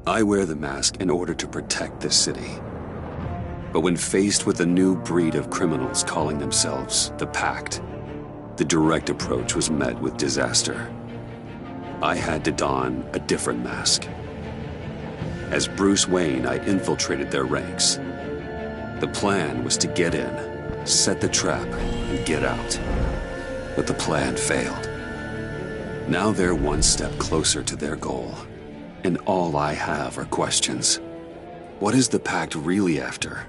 I wear the mask in order to protect this city. But when faced with a new breed of criminals calling themselves the Pact, the direct approach was met with disaster. I had to don a different mask. As Bruce Wayne, I infiltrated their ranks. The plan was to get in, set the trap, and get out. But the plan failed. Now they're one step closer to their goal, and all I have are questions. What is the Pact really after?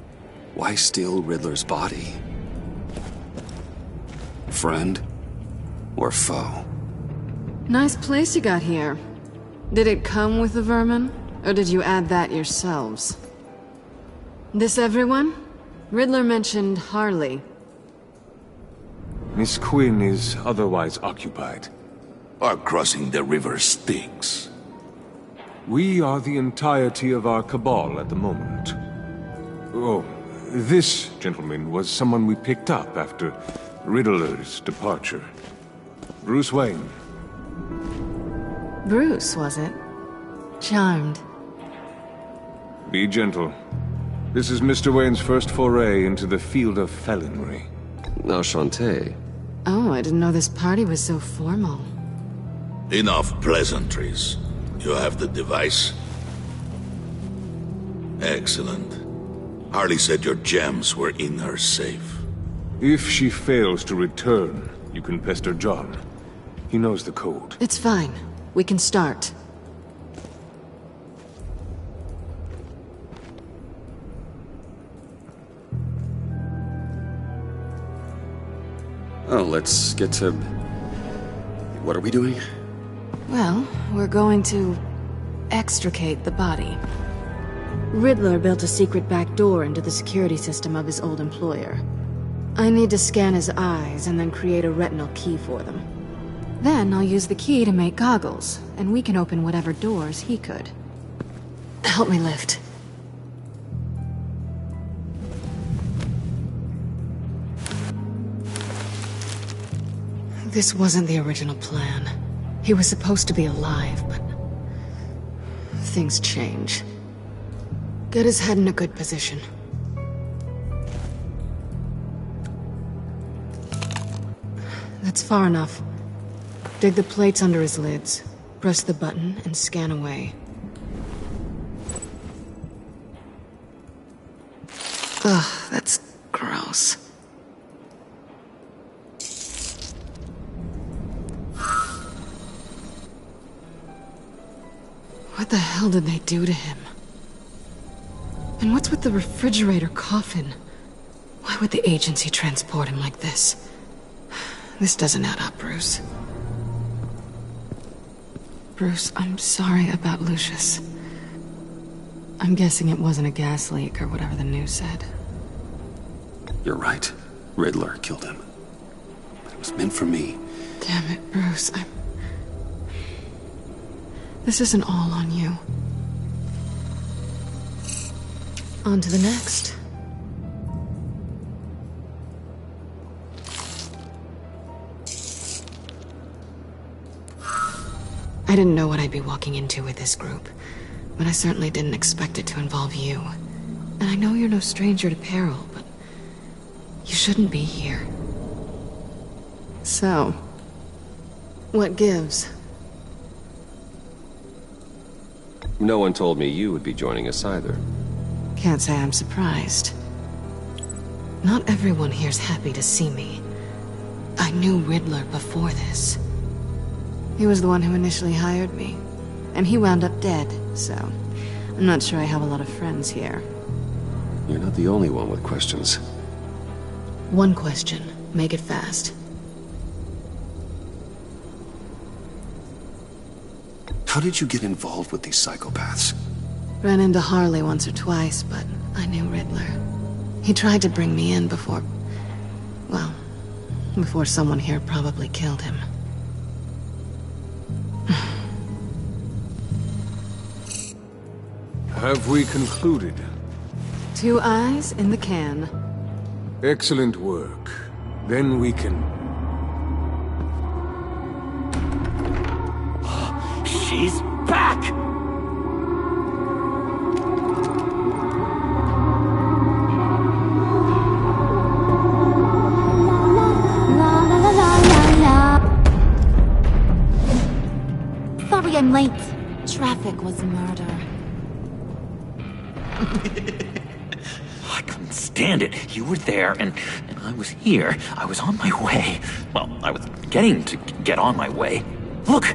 Why steal Riddler's body? Friend or foe? Nice place you got here. Did it come with the vermin, or did you add that yourselves? This everyone? Riddler mentioned Harley. Miss Quinn is otherwise occupied. Our crossing the river Styx. We are the entirety of our cabal at the moment. Oh, this gentleman was someone we picked up after Riddler's departure. Bruce Wayne. Bruce, was it? Charmed. Be gentle. This is Mr. Wayne's first foray into the field of felonry. Enchanté. Oh, I didn't know this party was so formal. Enough pleasantries. You have the device? Excellent. Harley said your gems were in her safe. If she fails to return, you can pester John. He knows the code. It's fine. We can start. Oh, let's get to... What are we doing? Well, we're going to extricate the body. Riddler built a secret back door into the security system of his old employer. I need to scan his eyes and then create a retinal key for them. Then I'll use the key to make goggles, and we can open whatever doors he could. Help me lift. This wasn't the original plan. He was supposed to be alive, but... things change. Get his head in a good position. That's far enough. Dig the plates under his lids. Press the button and scan away. Ugh, that's gross. What the hell did they do to him? And what's with the refrigerator coffin? Why would the agency transport him like this? This doesn't add up, Bruce. Bruce, I'm sorry about Lucius. I'm guessing it wasn't a gas leak or whatever the news said. You're right. Riddler killed him. But it was meant for me. Damn it, Bruce. This isn't all on you. On to the next. I didn't know what I'd be walking into with this group, but I certainly didn't expect it to involve you. And I know you're no stranger to peril, but you shouldn't be here. So, what gives? No one told me you would be joining us either. Can't say I'm surprised. Not everyone here's happy to see me. I knew Riddler before this. He was the one who initially hired me, and he wound up dead, so I'm not sure I have a lot of friends here. You're not the only one with questions. One question. Make it fast. How did you get involved with these psychopaths? Ran into Harley once or twice, but I knew Riddler. He tried to bring me in before... well, before someone here probably killed him. Have we concluded? 2 eyes in the can. Excellent work. Then we can... She's back! I'm late. Traffic was murder. I couldn't stand it. You were there, and I was here. I was on my way. Well, I was getting to get on my way. Look,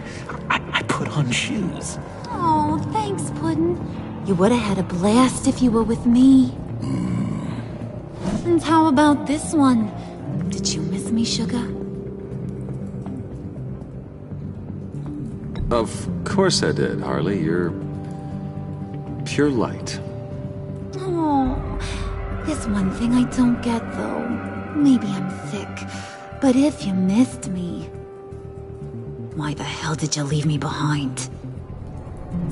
I put on shoes. Oh, thanks, Puddin'. You would have had a blast if you were with me. And how about this one? Did you miss me, sugar? Of course I did, Harley. You're pure light. Oh, there's one thing I don't get, though. Maybe I'm thick, but if you missed me, why the hell did you leave me behind?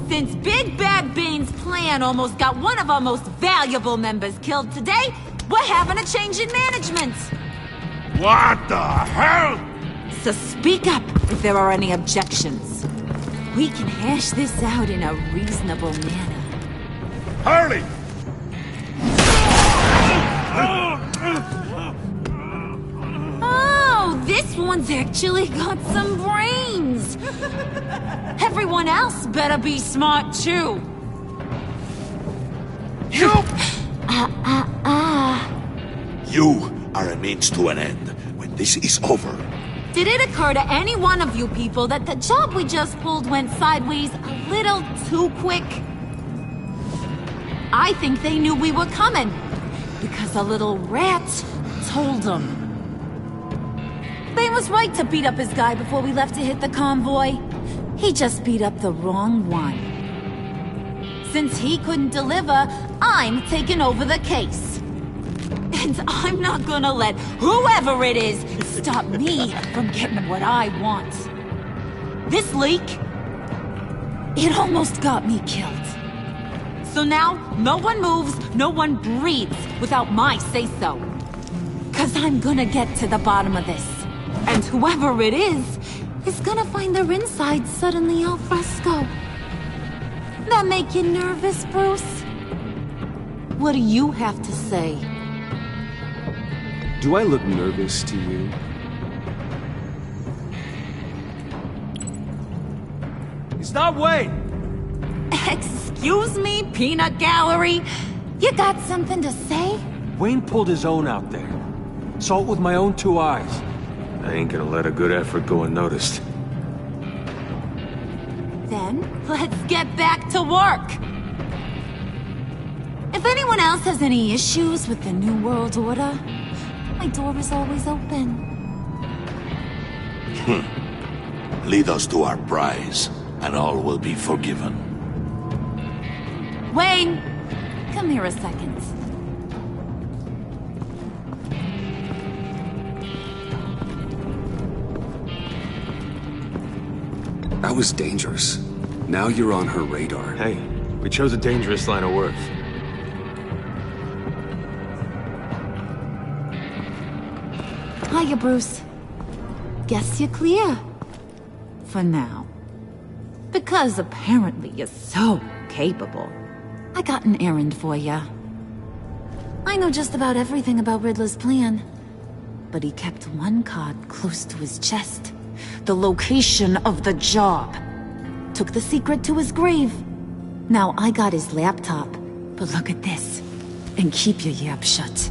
Since Big Bad Bean's plan almost got one of our most valuable members killed today, we're having a change in management. What the hell? So speak up if there are any objections. We can hash this out in a reasonable manner. Harley! Oh, this one's actually got some brains. Everyone else better be smart too. You! You are a means to an end. When this is over, Did it occur to any one of you people that the job we just pulled went sideways a little too quick? I think they knew we were coming, because a little rat told them. Bane was right to beat up his guy before we left to hit the convoy. He just beat up the wrong one. Since he couldn't deliver, I'm taking over the case. And I'm not gonna let whoever it is stop me from getting what I want. This leak, it almost got me killed. So now, no one moves, no one breathes without my say-so. 'Cause I'm gonna get to the bottom of this. And whoever it is gonna find their inside suddenly al fresco. That make you nervous, Bruce? What do you have to say? Do I look nervous to you? He's not Wayne! Excuse me, peanut gallery? You got something to say? Wayne pulled his own out there. Saw it with my own 2 eyes. I ain't gonna let a good effort go unnoticed. Then, let's get back to work. If anyone else has any issues with the New World Order, my door is always open. lead us to our prize, and all will be forgiven. Wayne, come here a second. That was dangerous. Now you're on her radar. Hey, we chose a dangerous line of work. Hiya, Bruce. Guess you're clear. For now. Because apparently you're so capable. I got an errand for ya. I know just about everything about Riddler's plan. But he kept one card close to his chest. The location of the job. Took the secret to his grave. Now I got his laptop. But look at this. And keep your yap shut.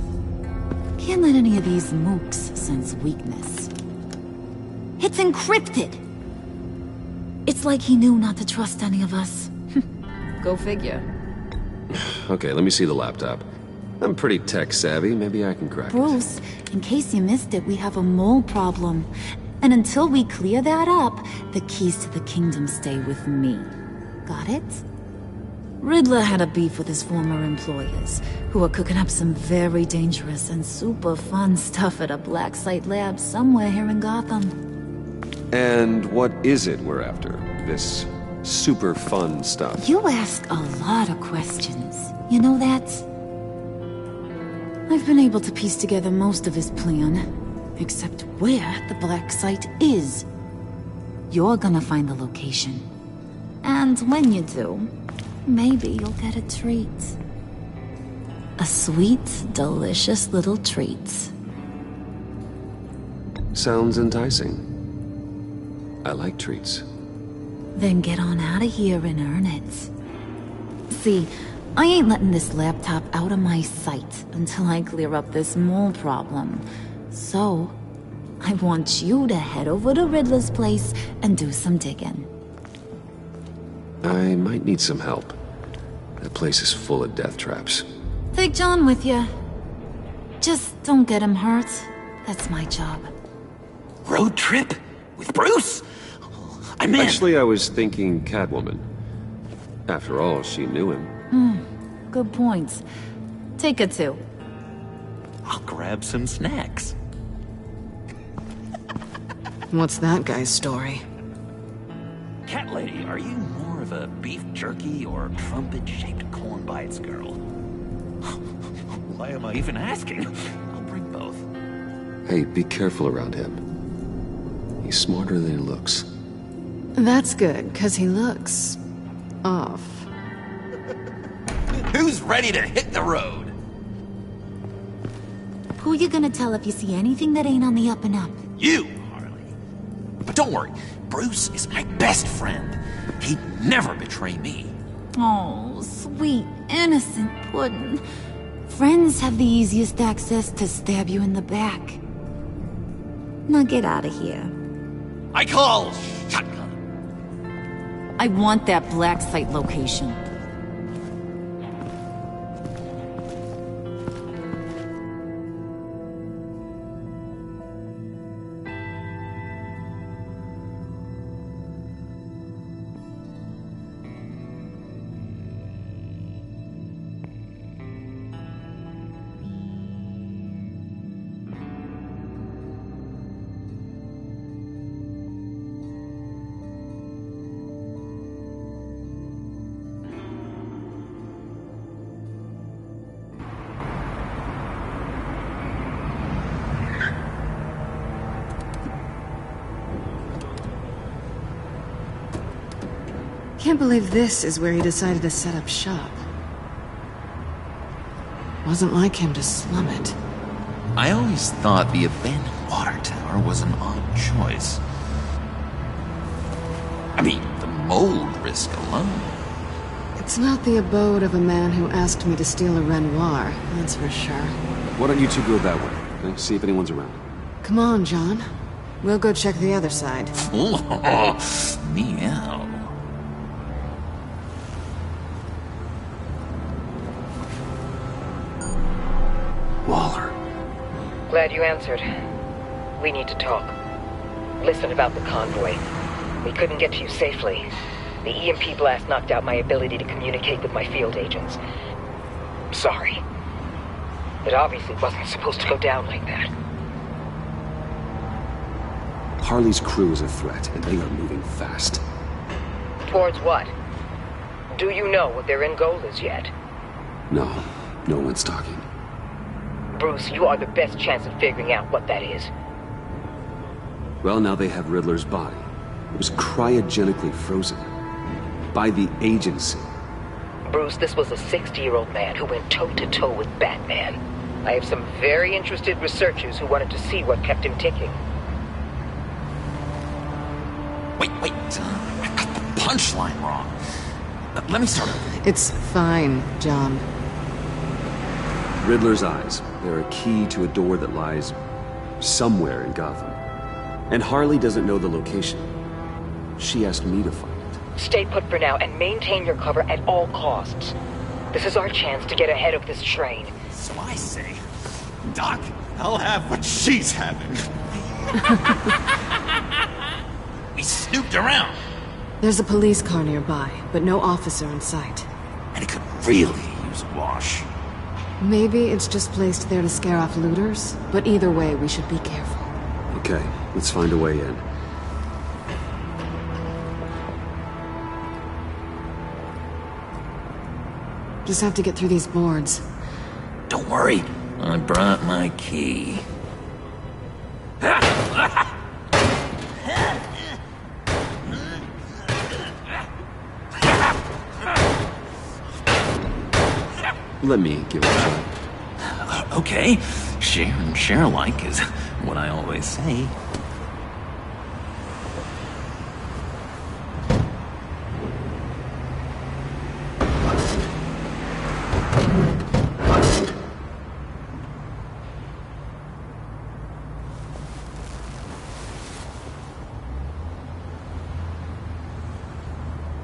Can't let any of these mooks sense weakness. It's encrypted! It's like he knew not to trust any of us. Go figure. Okay, let me see the laptop. I'm pretty tech savvy, maybe I can crack it. Bruce, in case you missed it, we have a mole problem. And until we clear that up, the keys to the kingdom stay with me. Got it? Riddler had a beef with his former employers, who were cooking up some very dangerous and super fun stuff at a black site lab somewhere here in Gotham. And what is it we're after? This super fun stuff? You ask a lot of questions. You know that? I've been able to piece together most of his plan, except where the black site is. You're gonna find the location. And when you do, maybe you'll get a treat. A sweet, delicious little treat. Sounds enticing. I like treats. Then get on out of here and earn it. See, I ain't letting this laptop out of my sight until I clear up this mole problem. So, I want you to head over to Riddler's place and do some digging. I might need some help. That place is full of death traps. Take John with you. Just don't get him hurt. That's my job. Road trip? With Bruce? I'm in. Actually, I was thinking Catwoman. After all, she knew him. Good points. Take it too. I'll grab some snacks. What's that guy's story? Cat lady, are you more of a beef jerky or trumpet-shaped corn bites girl? Why am I even asking? I'll bring both. Hey, be careful around him. He's smarter than he looks. That's good, because he looks... off. Who's ready to hit the road? Who you gonna tell if you see anything that ain't on the up and up? You, Harley. But don't worry, Bruce is my best friend. He'd never betray me. Oh, sweet, innocent puddin'. Friends have the easiest access to stab you in the back. Now get out of here. I call shotgun. I want that black site location. Can't believe this is where he decided to set up shop. Wasn't like him to slum it. I always thought the abandoned water tower was an odd choice. I mean, the mold risk alone. It's not the abode of a man who asked me to steal a Renoir, that's for sure. Why don't you two go that way? Okay? See if anyone's around. Come on, John. We'll go check the other side. Meow. Waller. Glad you answered. We need to talk. Listen about the convoy. We couldn't get to you safely. The EMP blast knocked out my ability to communicate with my field agents. Sorry. It obviously wasn't supposed to go down like that. Harley's crew is a threat, and they are moving fast. Towards what? Do you know what their end goal is yet? No one's talking. Bruce, you are the best chance of figuring out what that is. Well, now they have Riddler's body. It was cryogenically frozen. By the agency. Bruce, this was a 60-year-old man who went toe-to-toe with Batman. I have some very interested researchers who wanted to see what kept him ticking. Wait. I got the punchline wrong. Let me start over. It's fine, John. Riddler's eyes. They're a key to a door that lies somewhere in Gotham. And Harley doesn't know the location. She asked me to find it. Stay put for now and maintain your cover at all costs. This is our chance to get ahead of this train. So I say, Doc, I'll have what she's having. We snooped around. There's a police car nearby, but no officer in sight. And it could really use a wash. Maybe it's just placed there to scare off looters, but either way, we should be careful. Okay, let's find a way in. Just have to get through these boards. Don't worry, I brought my key. Let me give it a try. Okay, share and share alike is what I always say.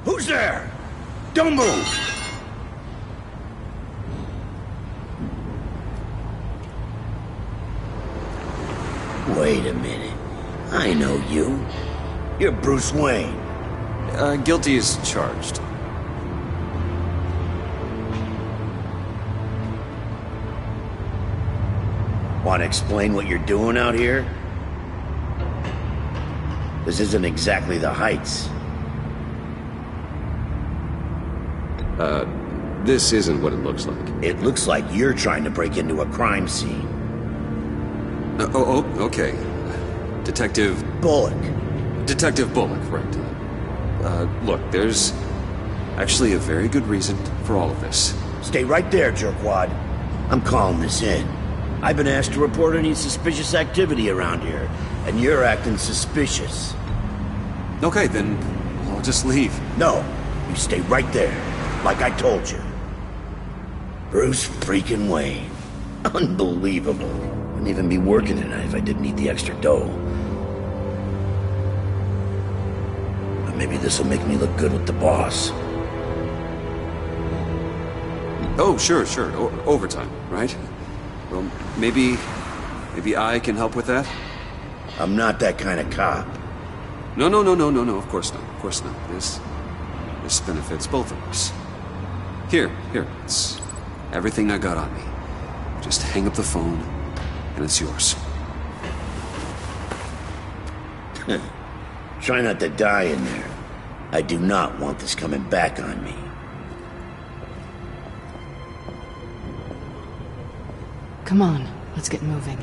Who's there? Don't move! Wait a minute. I know you. You're Bruce Wayne. Guilty as charged. Want to explain what you're doing out here? This isn't exactly the Heights. This isn't what it looks like. It looks like you're trying to break into a crime scene. Okay. Detective... Bullock. Detective Bullock, right. Look, there's actually a very good reason for all of this. Stay right there, jerkwad. I'm calling this in. I've been asked to report any suspicious activity around here, and you're acting suspicious. Okay, then I'll just leave. No, you stay right there, like I told you. Bruce freaking Wayne. Unbelievable. Wouldn't even be working tonight if I didn't need the extra dough. But maybe this'll make me look good with the boss. Oh, sure. Overtime, right? Well, maybe I can help with that? I'm not that kind of cop. No, of course not. This benefits both of us. Here, it's everything I got on me. Just hang up the phone, and it's yours. Try not to die in there. I do not want this coming back on me. Come on, let's get moving.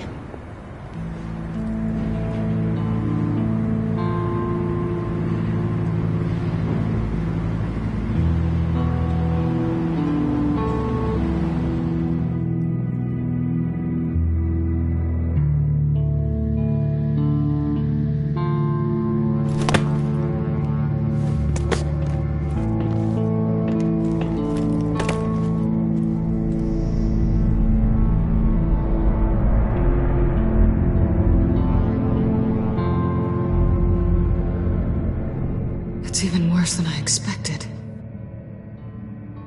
It's even worse than I expected.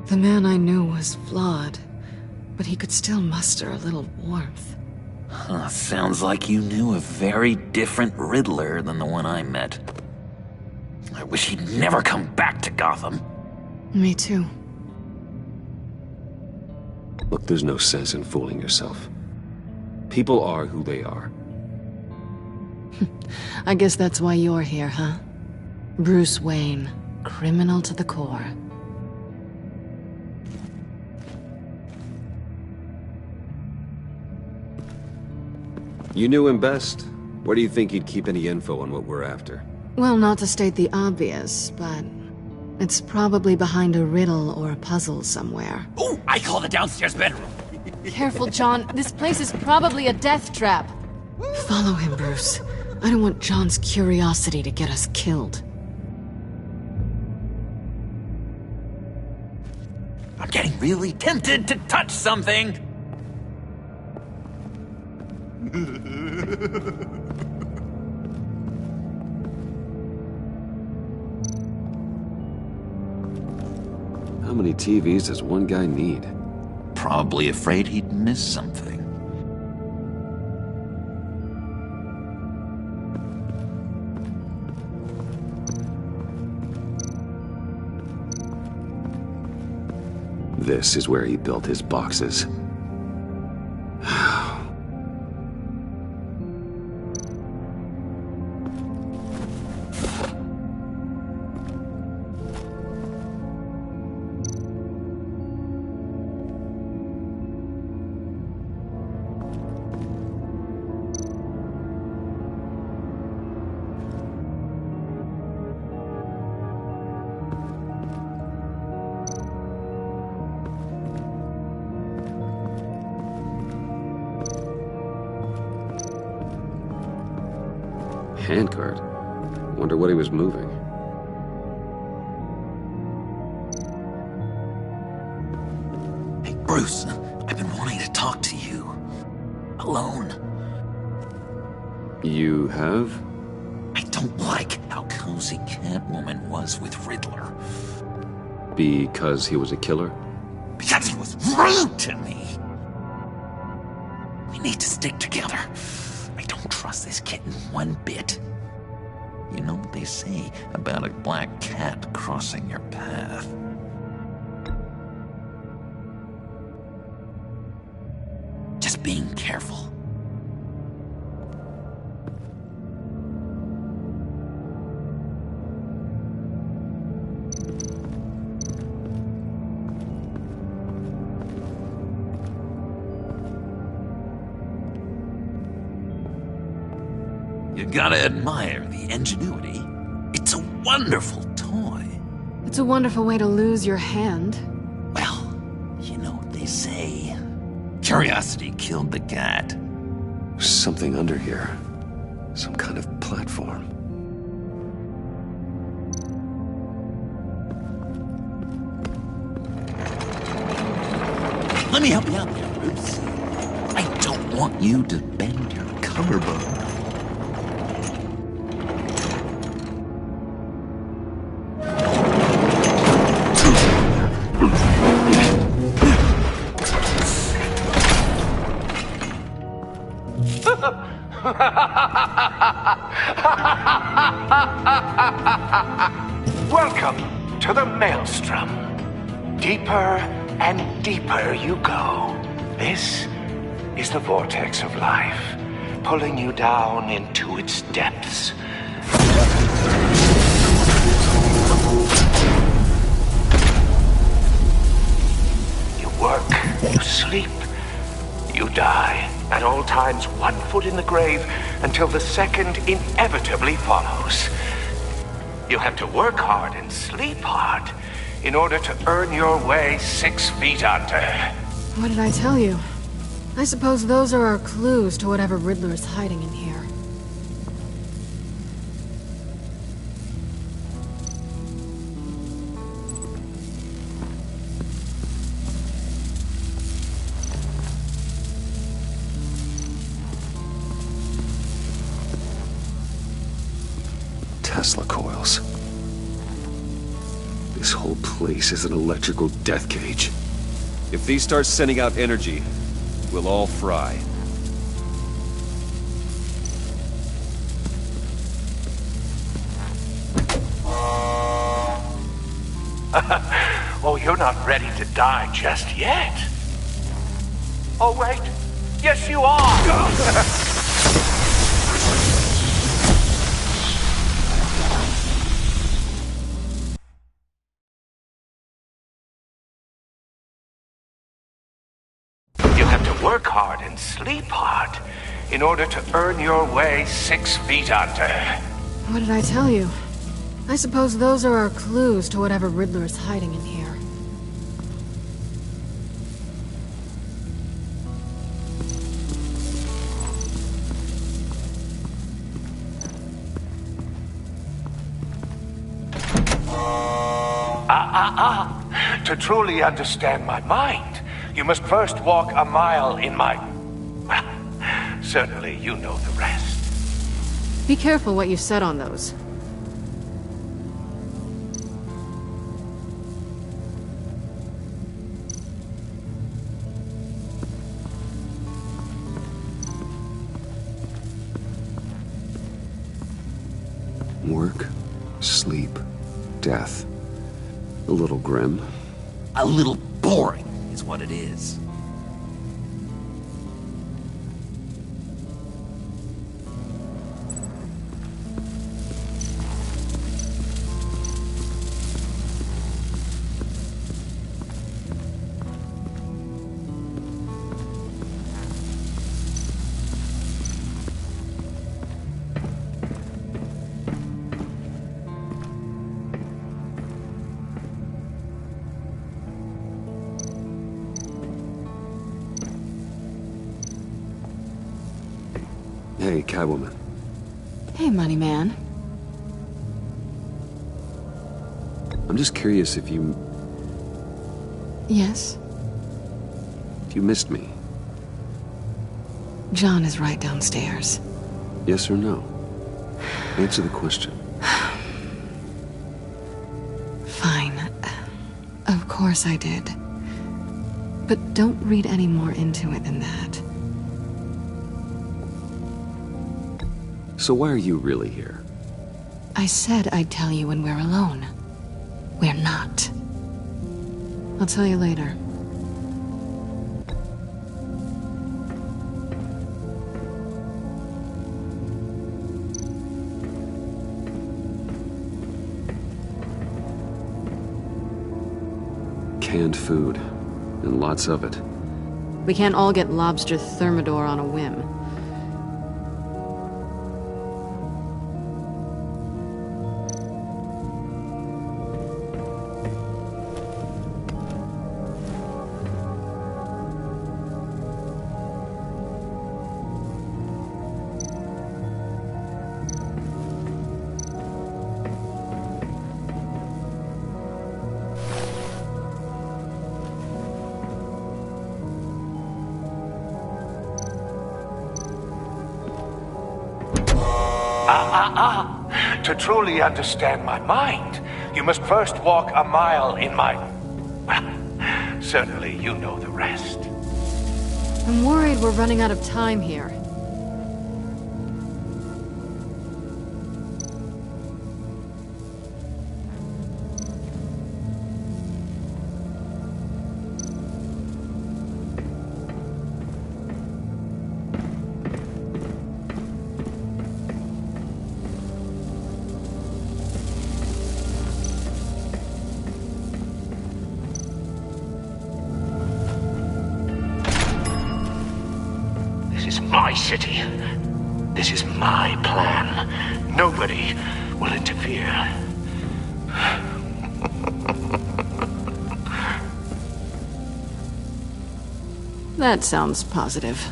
The man I knew was flawed, but he could still muster a little warmth. Sounds like you knew a very different Riddler than the one I met. I wish he'd never come back to Gotham. Me too. Look, there's no sense in fooling yourself. People are who they are. I guess that's why you're here, huh? Bruce Wayne, criminal to the core. You knew him best. Where do you think he'd keep any info on what we're after? Well, not to state the obvious, but it's probably behind a riddle or a puzzle somewhere. Ooh, I call the downstairs bedroom. Careful, John. This place is probably a death trap. Follow him, Bruce. I don't want John's curiosity to get us killed. I'm getting really tempted to touch something. How many TVs does one guy need? Probably afraid he'd miss something. This is where he built his boxes. Handcart. Wonder what he was moving. Hey, Bruce, I've been wanting to talk to you. Alone. You have? I don't like how cozy Catwoman was with Riddler. Because he was a killer? Because he was rude to me. We need to stick together. I don't trust this kitten one bit. You know what they say about a black cat crossing your path? Just being careful. You gotta admire the ingenuity. It's a wonderful toy. It's a wonderful way to lose your hand. Well, you know what they say. Curiosity killed the cat. There's something under here. Some kind of platform. Let me help you out there, Bruce. I don't want you to bend your collarbone. Welcome to the Maelstrom. Deeper and deeper you go. This is the vortex of life, pulling you down into its depths. You work, you sleep, you die. At all times, 1 foot in the grave until the second inevitably follows. You have to work hard and sleep hard in order to earn your way 6 feet under. What did I tell you? I suppose those are our clues to whatever Riddler is hiding in here. Tesla coils. This whole place is an electrical death cage. If these start sending out energy, we'll all fry. Oh, you're not ready to die just yet. Oh, wait. Yes, you are. You have to work hard and sleep hard in order to earn your way 6 feet under. What did I tell you? I suppose those are our clues to whatever Riddler is hiding in here. To truly understand my mind, you must first walk a mile in my... Well, certainly you know the rest. Be careful what you said on those. Work, sleep, death. A little grim. A little boring is what it is. Hey, Catwoman. Hey, Money Man. I'm just curious if you Yes? missed me. John is right downstairs. Yes or no? Answer the question. Fine. Of course I did. But don't read any more into it than that. So why are you really here? I said I'd tell you when we're alone. We're not. I'll tell you later. Canned food. And lots of it. We can't all get lobster thermidor on a whim. To truly understand my mind, you must first walk a mile in my... Well, certainly you know the rest. I'm worried we're running out of time here. My city. This is my plan. Nobody will interfere. That sounds positive.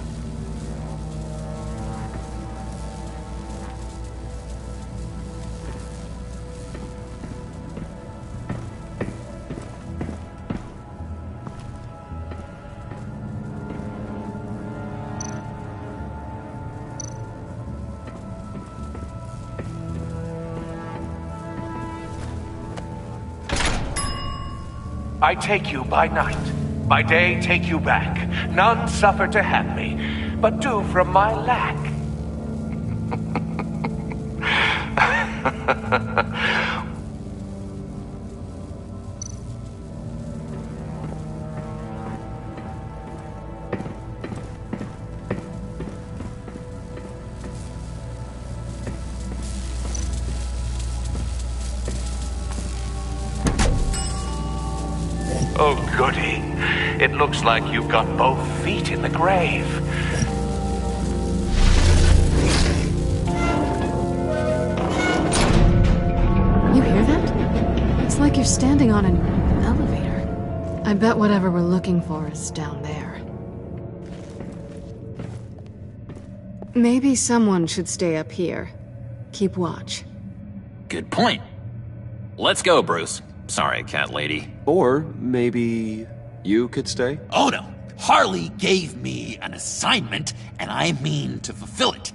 I take you by night. By day, take you back. None suffer to have me, but do from my lack. Oh, goody. It looks like you've got both feet in the grave. You hear that? It's like you're standing on an elevator. I bet whatever we're looking for is down there. Maybe someone should stay up here. Keep watch. Good point. Let's go, Bruce. Sorry, cat lady. Or maybe you could stay? Oh no. Harley gave me an assignment, and I mean to fulfill it.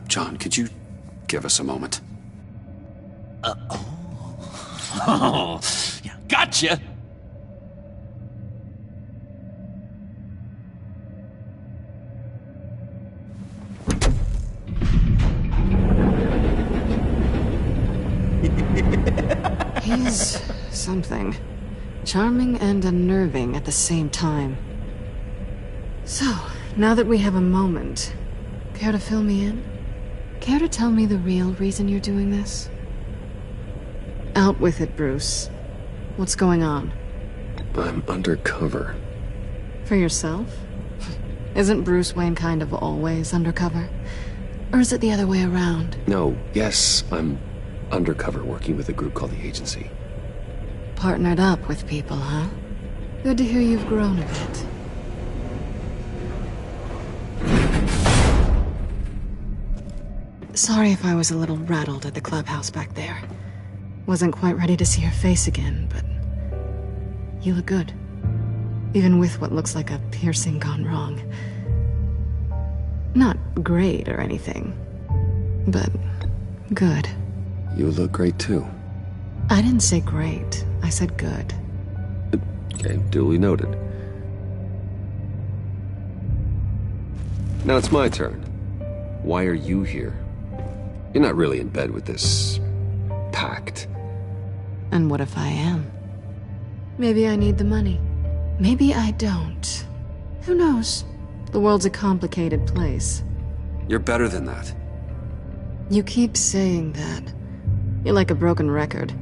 John, could you give us a moment? Oh, yeah, gotcha. He's something. Charming and unnerving at the same time. So, now that we have a moment, care to fill me in? Care to tell me the real reason you're doing this? Out with it, Bruce. What's going on? I'm undercover. For yourself? Isn't Bruce Wayne kind of always undercover? Or is it the other way around? No, yes, I'm undercover working with a group called the Agency. Partnered up with people, huh? Good to hear you've grown a bit. Sorry if I was a little rattled at the clubhouse back there. Wasn't quite ready to see your face again, but you look good. even with what looks like a piercing gone wrong. Not great or anything, but good. You look great too. I didn't say great, I said good. Okay, duly noted. Now it's my turn. Why are you here? You're not really in bed with this pact. And what if I am? Maybe I need the money. Maybe I don't. Who knows? The world's a complicated place. You're better than that. You keep saying that. You're like a broken record.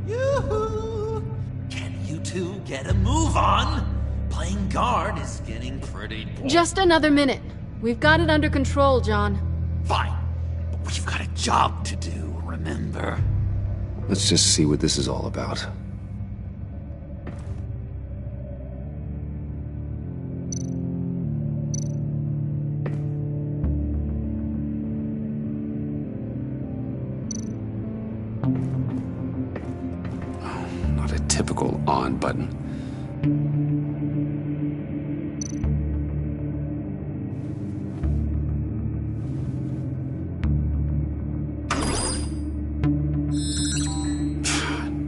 Yoo-hoo! Can you two get a move on? Playing guard is getting pretty boring. Just another minute. We've got it under control, John. Fine. But we've got a job to do, remember? Let's just see what this is all about. Not a typical on button.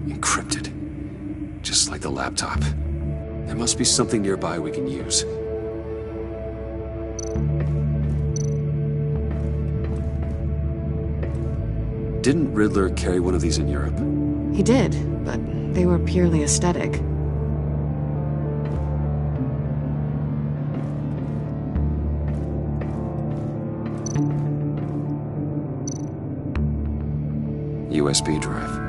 Encrypted. Just like the laptop. There must be something nearby we can use. Didn't Riddler carry one of these in Europe? He did, but they were purely aesthetic. USB drive.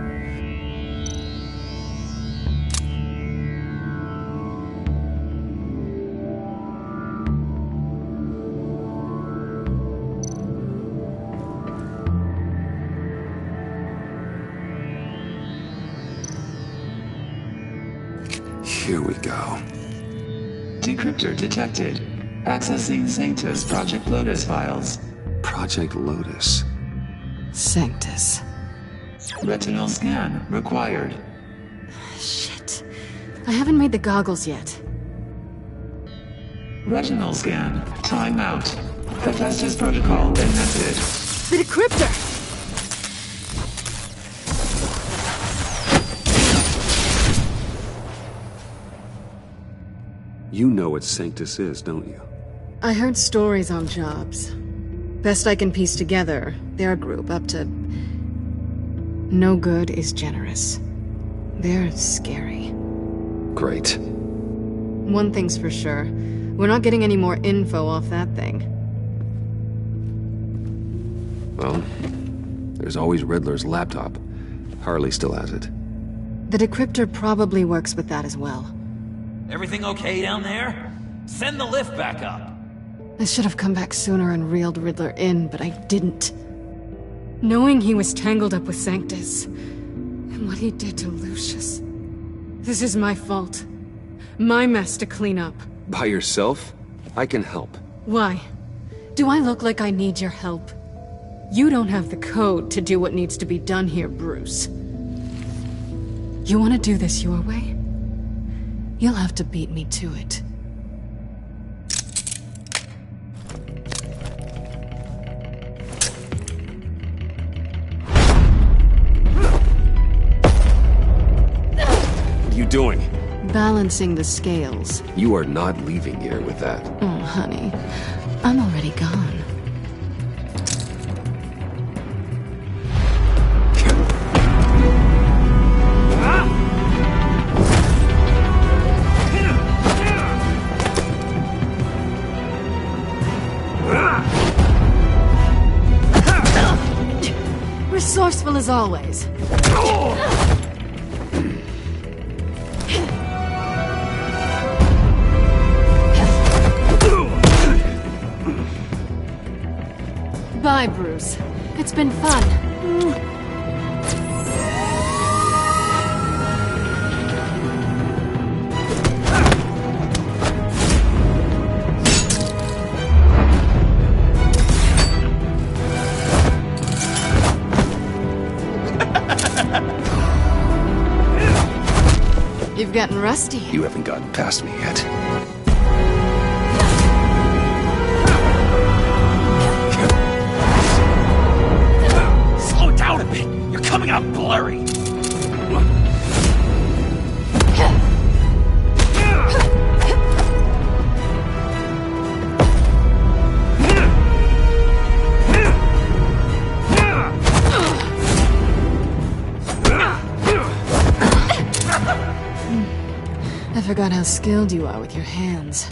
Here we go. Decryptor detected. Accessing Sanctus Project Lotus files. Project Lotus. Sanctus. Retinal scan required. Shit. I haven't made the goggles yet. Retinal scan. Timeout. Hephaestus protocol enacted. The decryptor! You know what Sanctus is, don't you? I heard stories on jobs. Best I can piece together, they're a group up to... No good is generous. They're scary. Great. One thing's for sure. We're not getting any more info off that thing. Well, there's always Riddler's laptop. Harley still has it. The decryptor probably works with that as well. Everything okay down there? Send the lift back up. I should have come back sooner and reeled Riddler in, but I didn't. Knowing he was tangled up with Sanctus, and what he did to Lucius. This is my fault. My mess to clean up. By yourself? I can help. Why? Do I look like I need your help? You don't have the code to do what needs to be done here, Bruce. You want to do this your way? You'll have to beat me to it. What are you doing? Balancing the scales. You are not leaving here with that. Oh, honey. I'm already gone. Resourceful as always. Bye, Bruce. It's been fun. You've gotten rusty. You haven't gotten past me yet. Slow it down a bit. You're coming out blurry. I forgot how skilled you are with your hands.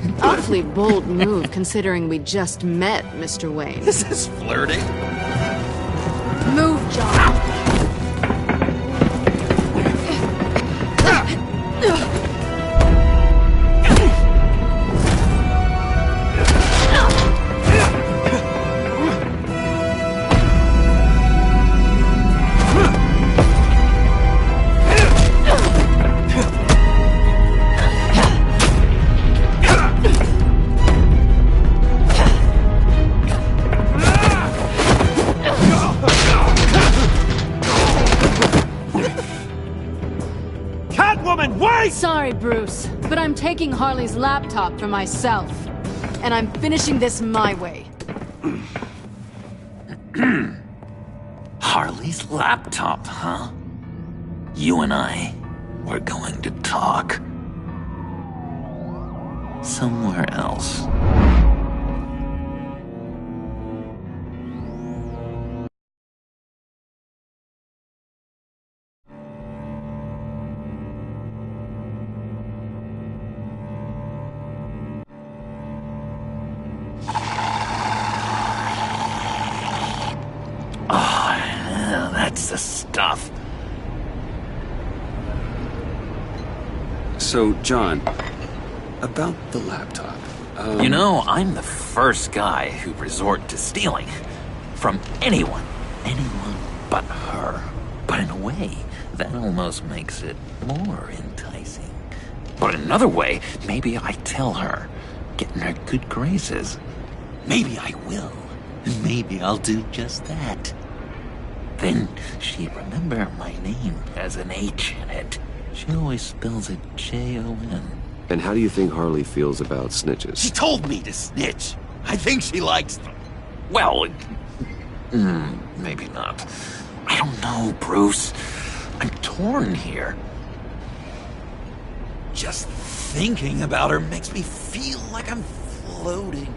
An awfully bold move, considering we just met, Mr. Wayne. This is flirting. Move, John. Sorry, Bruce, but I'm taking Harley's laptop for myself. And I'm finishing this my way. Harley's laptop, huh? You and I, we're going to talk. Somewhere else. That's the stuff. So, John, about the laptop. You know, I'm the first guy who'd resort to stealing. From anyone. Anyone but her. But in a way, that almost makes it more enticing. But in another way, maybe I tell her, get in her good graces. Maybe I will. And maybe I'll do just that. Then she'd remember my name has an H in it. She always spells it Jon. And how do you think Harley feels about snitches? She told me to snitch. I think she likes them. Well, maybe not. I don't know, Bruce. I'm torn here. Just thinking about her makes me feel like I'm floating.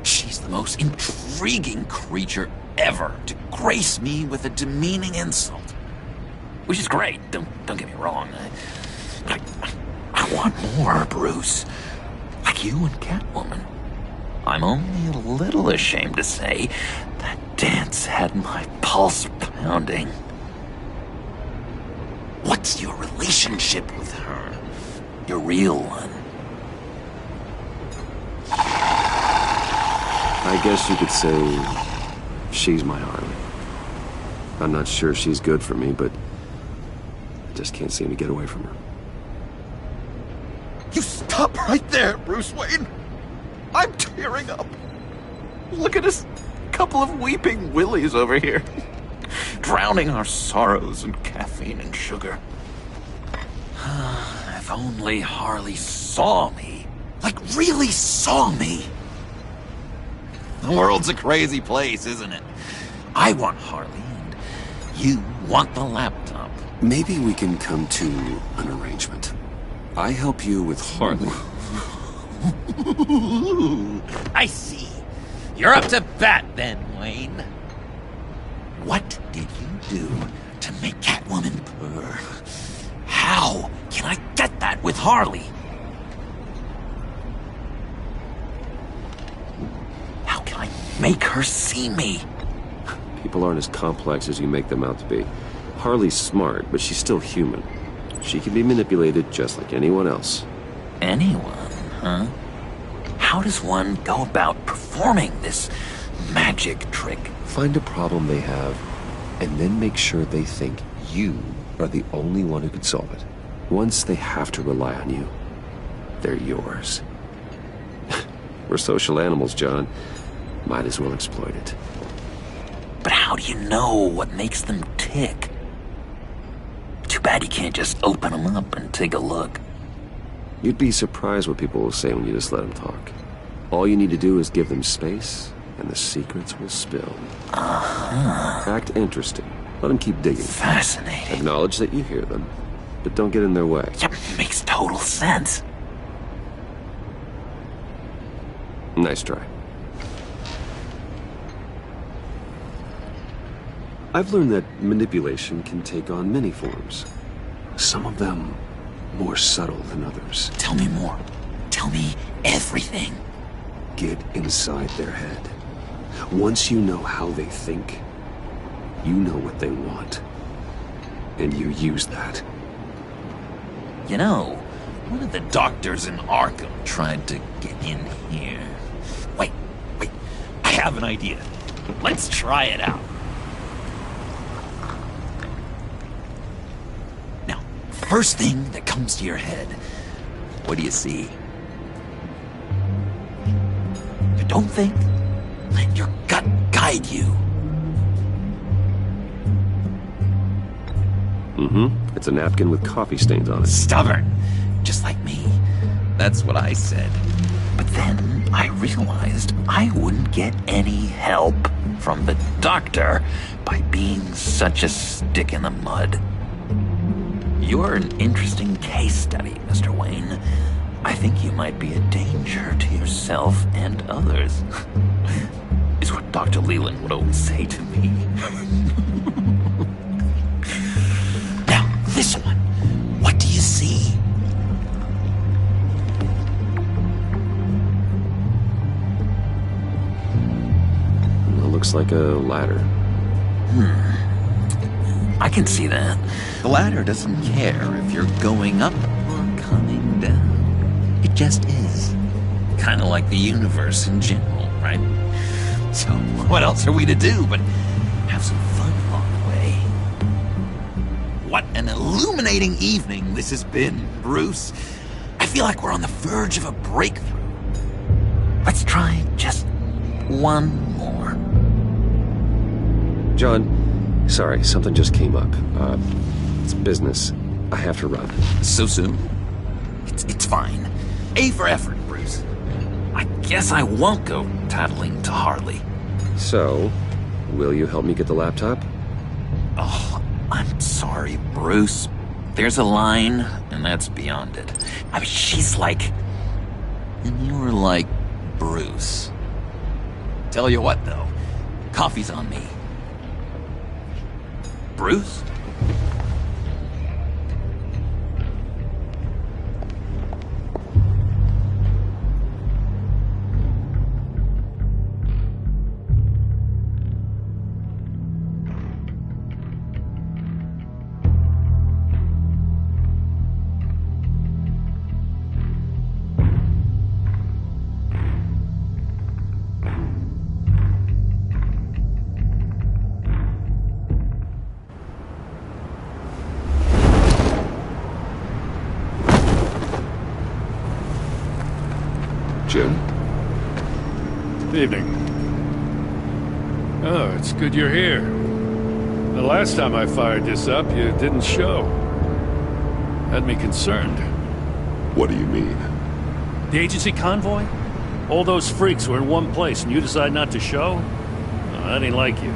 She's the most intriguing creature ever to grace me with a demeaning insult. Which is great, don't get me wrong. I want more, Bruce. Like you and Catwoman. I'm only a little ashamed to say that dance had my pulse pounding. What's your relationship with her? Your real one? I guess you could say she's my Harley. I'm not sure she's good for me, but I just can't seem to get away from her. You stop right there, Bruce Wayne. I'm tearing up. Look at us, couple of weeping willies over here. Drowning our sorrows in caffeine and sugar. If only Harley saw me. Like, really saw me. The world's a crazy place, isn't it? I want Harley, and you want the laptop. Maybe we can come to an arrangement. I help you with Harley. I see. You're up to bat then, Wayne. What did you do to make Catwoman purr? How can I get that with Harley? How can I make her see me? People aren't as complex as you make them out to be. Harley's smart, but she's still human. She can be manipulated just like anyone else. Anyone, huh? How does one go about performing this magic trick? Find a problem they have, and then make sure they think you are the only one who could solve it. Once they have to rely on you, they're yours. We're social animals, John. Might as well exploit it. But how do you know what makes them tick? Too bad you can't just open them up and take a look. You'd be surprised what people will say when you just let them talk. All you need to do is give them space, and the secrets will spill. Act interesting. Let them keep digging. Fascinating. Acknowledge that you hear them, but don't get in their way. Yep, makes total sense. Nice try. I've learned that manipulation can take on many forms. Some of them more subtle than others. Tell me more. Tell me everything. Get inside their head. Once you know how they think, you know what they want. And you use that. You know, one of the doctors in Arkham tried to get in here. Wait. I have an idea. Let's try it out. Now, first thing that comes to your head, what do you see? You don't think? Let your gut guide you. It's a napkin with coffee stains on it. Stubborn. Just like me. That's what I said. But then I realized I wouldn't get any help from the doctor by being such a stick in the mud. You're an interesting case study, Mr. Wayne. I think you might be a danger to yourself and others. Is what Dr. Leland would always say to me. Now, this one. What do you see? It looks like a ladder. I can see that. The ladder doesn't care if you're going up or coming down. It just is. Kind of like the universe in general, right? So, what else are we to do but have some fun along the way? What an illuminating evening this has been, Bruce. I feel like we're on the verge of a breakthrough. Let's try just one more. John, sorry, something just came up. It's business. I have to run. So soon? It's fine. A for effort, Bruce. I guess I won't go tattling to Harley. So, will you help me get the laptop? Oh, I'm sorry, Bruce. There's a line, and that's beyond it. I mean, she's like... And you're like Bruce. Tell you what, though. Coffee's on me. Bruce? Jim? Good evening. Oh, it's good you're here. The last time I fired this up, you didn't show. Had me concerned. What do you mean? The agency convoy? All those freaks were in one place and you decide not to show? Oh, that ain't like you.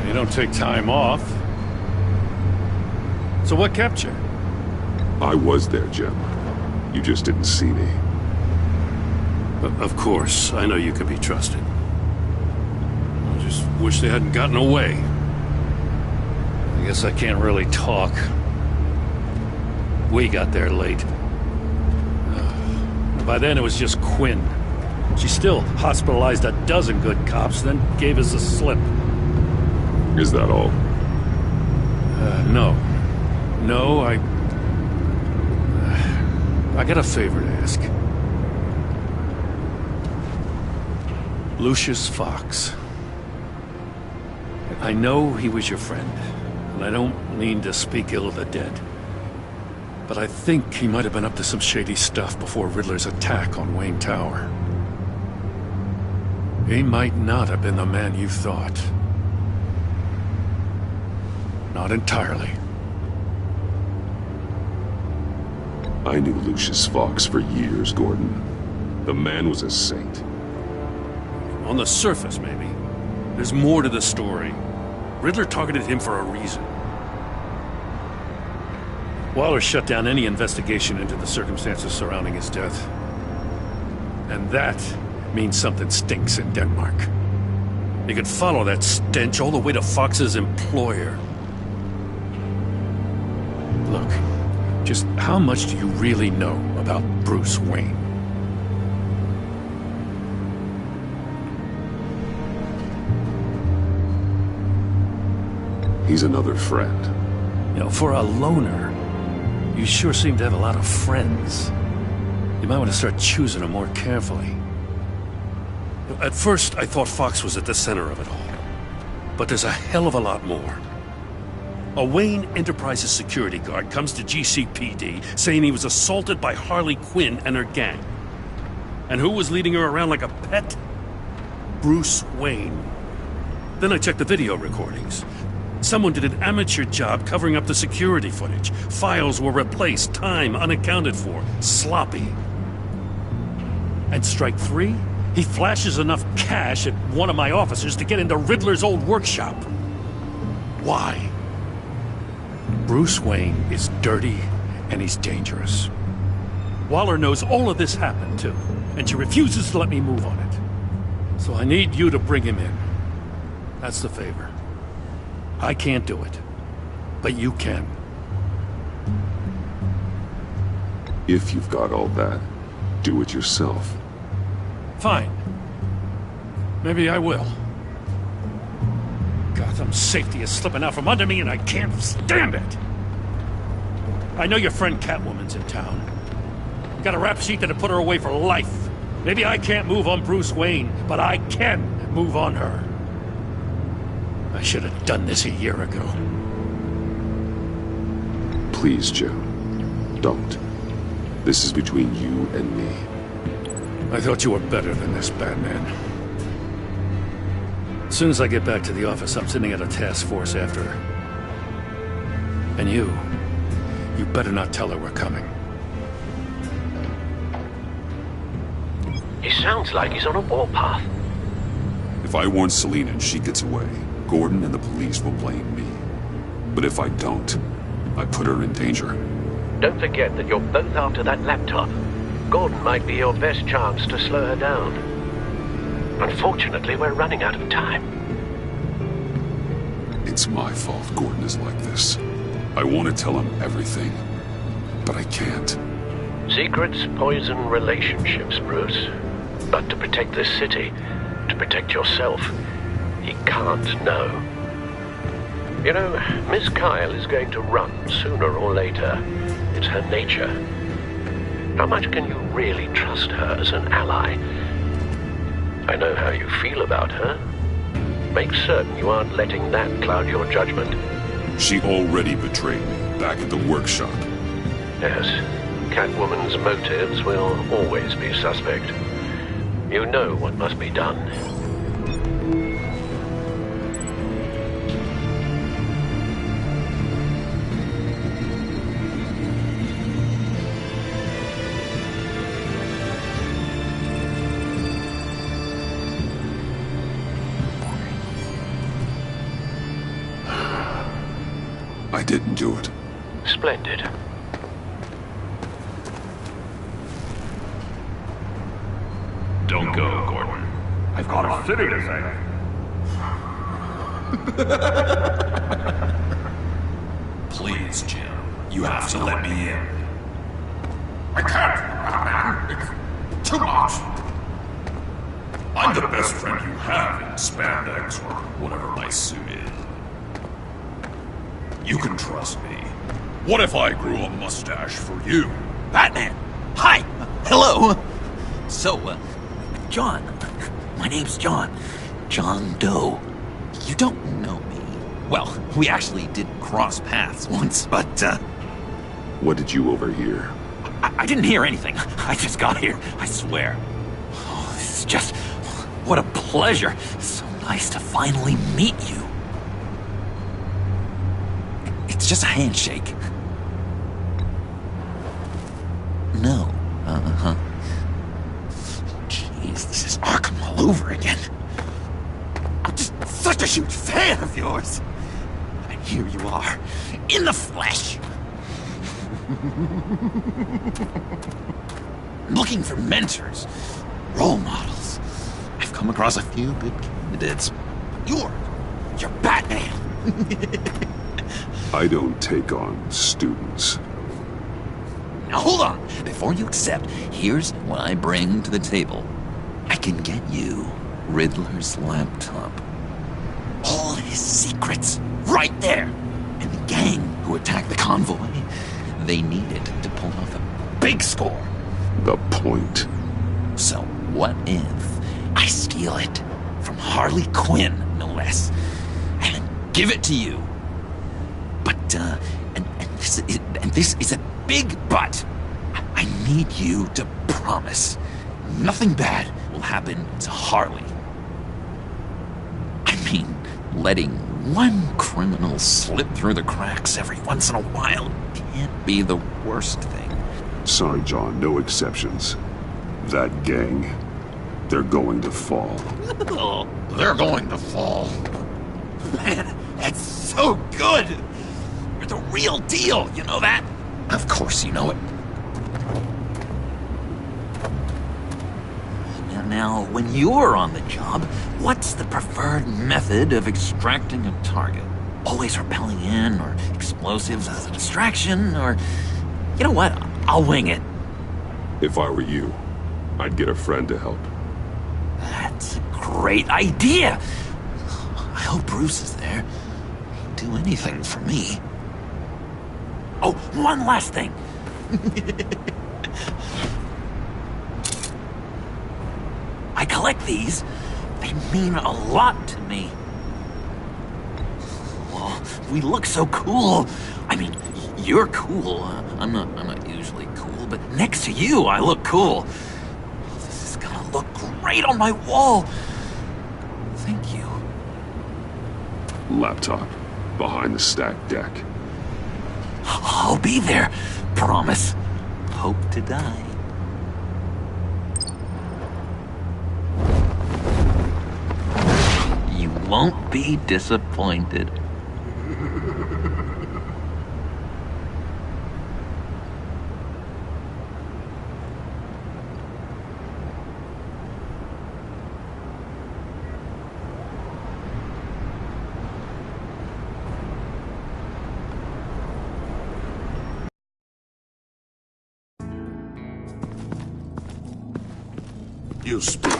You don't take time off. So what kept you? I was there, Jim. You just didn't see me. Of course, I know you can be trusted. I just wish they hadn't gotten away. I guess I can't really talk. We got there late. By then it was just Quinn. She still hospitalized a dozen good cops, then gave us a slip. Is that all? No. No, I got a favor to ask. Lucius Fox. I know he was your friend, and I don't mean to speak ill of the dead. But I think he might have been up to some shady stuff before Riddler's attack on Wayne Tower. He might not have been the man you thought. Not entirely. I knew Lucius Fox for years, Gordon. The man was a saint. On the surface, maybe. There's more to the story. Riddler targeted him for a reason. Waller shut down any investigation into the circumstances surrounding his death. And that means something stinks in Denmark. You could follow that stench all the way to Fox's employer. Look, just how much do you really know about Bruce Wayne? He's another friend. You know, for a loner, you sure seem to have a lot of friends. You might want to start choosing them more carefully. At first, I thought Fox was at the center of it all. But there's a hell of a lot more. A Wayne Enterprises security guard comes to GCPD saying he was assaulted by Harley Quinn and her gang. And who was leading her around like a pet? Bruce Wayne. Then I checked the video recordings. Someone did an amateur job covering up the security footage. Files were replaced, time unaccounted for, sloppy. And strike three? He flashes enough cash at one of my officers to get into Riddler's old workshop. Why? Bruce Wayne is dirty and he's dangerous. Waller knows all of this happened too, and she refuses to let me move on it. So I need you to bring him in. That's the favor. I can't do it, but you can. If you've got all that, do it yourself. Fine. Maybe I will. Gotham's safety is slipping out from under me and I can't stand it! I know your friend Catwoman's in town. Got a rap sheet that'll put her away for life. Maybe I can't move on Bruce Wayne, but I can move on her. I should have done this a year ago. Please, Joe. Don't. This is between you and me. I thought you were better than this, Batman. As soon as I get back to the office, I'm sending out a task force after her. And you better not tell her we're coming. He sounds like he's on a warpath. If I warn Selina and she gets away, Gordon and the police will blame me. But if I don't, I put her in danger. Don't forget that you're both after that laptop. Gordon might be your best chance to slow her down. Unfortunately, we're running out of time. It's my fault Gordon is like this. I want to tell him everything, but I can't. Secrets poison relationships, Bruce. But to protect this city, to protect yourself, he can't know. You know, Miss Kyle is going to run sooner or later. It's her nature. How much can you really trust her as an ally? I know how you feel about her. Make certain you aren't letting that cloud your judgment. She already betrayed me back at the workshop. Yes, Catwoman's motives will always be suspect. You know what must be done. I didn't do it. Splendid. Don't go, Gordon. I've got a city to save. Please, Jim. You have to let me in. I can't, Batman. It's too much. I'm the best friend you have in spandex or whatever my suit is. You can trust me. What if I grew a mustache for you? Batman! Hi! Hello! So, John. My name's John. John Doe. You don't know me. Well, we actually did cross paths once, but, What did you overhear? I didn't hear anything. I just got here, I swear. Oh, this is just... what a pleasure. So nice to finally meet you. It's just a handshake. No. Uh-huh. Jeez, this is Arkham all over again. I'm just such a huge fan of yours. And here you are, in the flesh. Looking for mentors, role models. I've come across a few good candidates. You're Batman. I don't take on students. Now hold on. Before you accept, here's what I bring to the table. I can get you Riddler's laptop. All his secrets, right there. And the gang who attacked the convoy, they need it to pull off a big score. The point. So what if I steal it from Harley Quinn, no less, and then give it to you? But, and this is a big but. I need you to promise nothing bad will happen to Harley. I mean, letting one criminal slip through the cracks every once in a while can't be the worst thing. Sorry, John, no exceptions. That gang, they're going to fall. Oh, they're going to fall. Man, that's so good! You're the real deal, you know that? Of course you know it. Now, when you're on the job, what's the preferred method of extracting a target? Always rappelling in, or explosives as a distraction, or... You know what? I'll wing it. If I were you, I'd get a friend to help. That's a great idea! I hope Bruce is there. He'd do anything for me. Oh, one last thing! I collect these. They mean a lot to me. Well, we look so cool. I mean, you're cool. I'm not usually cool, but next to you, I look cool. This is gonna look great on my wall. Thank you. Laptop, behind the stacked deck. I'll be there. Promise. Hope to die. You won't be disappointed. You speak,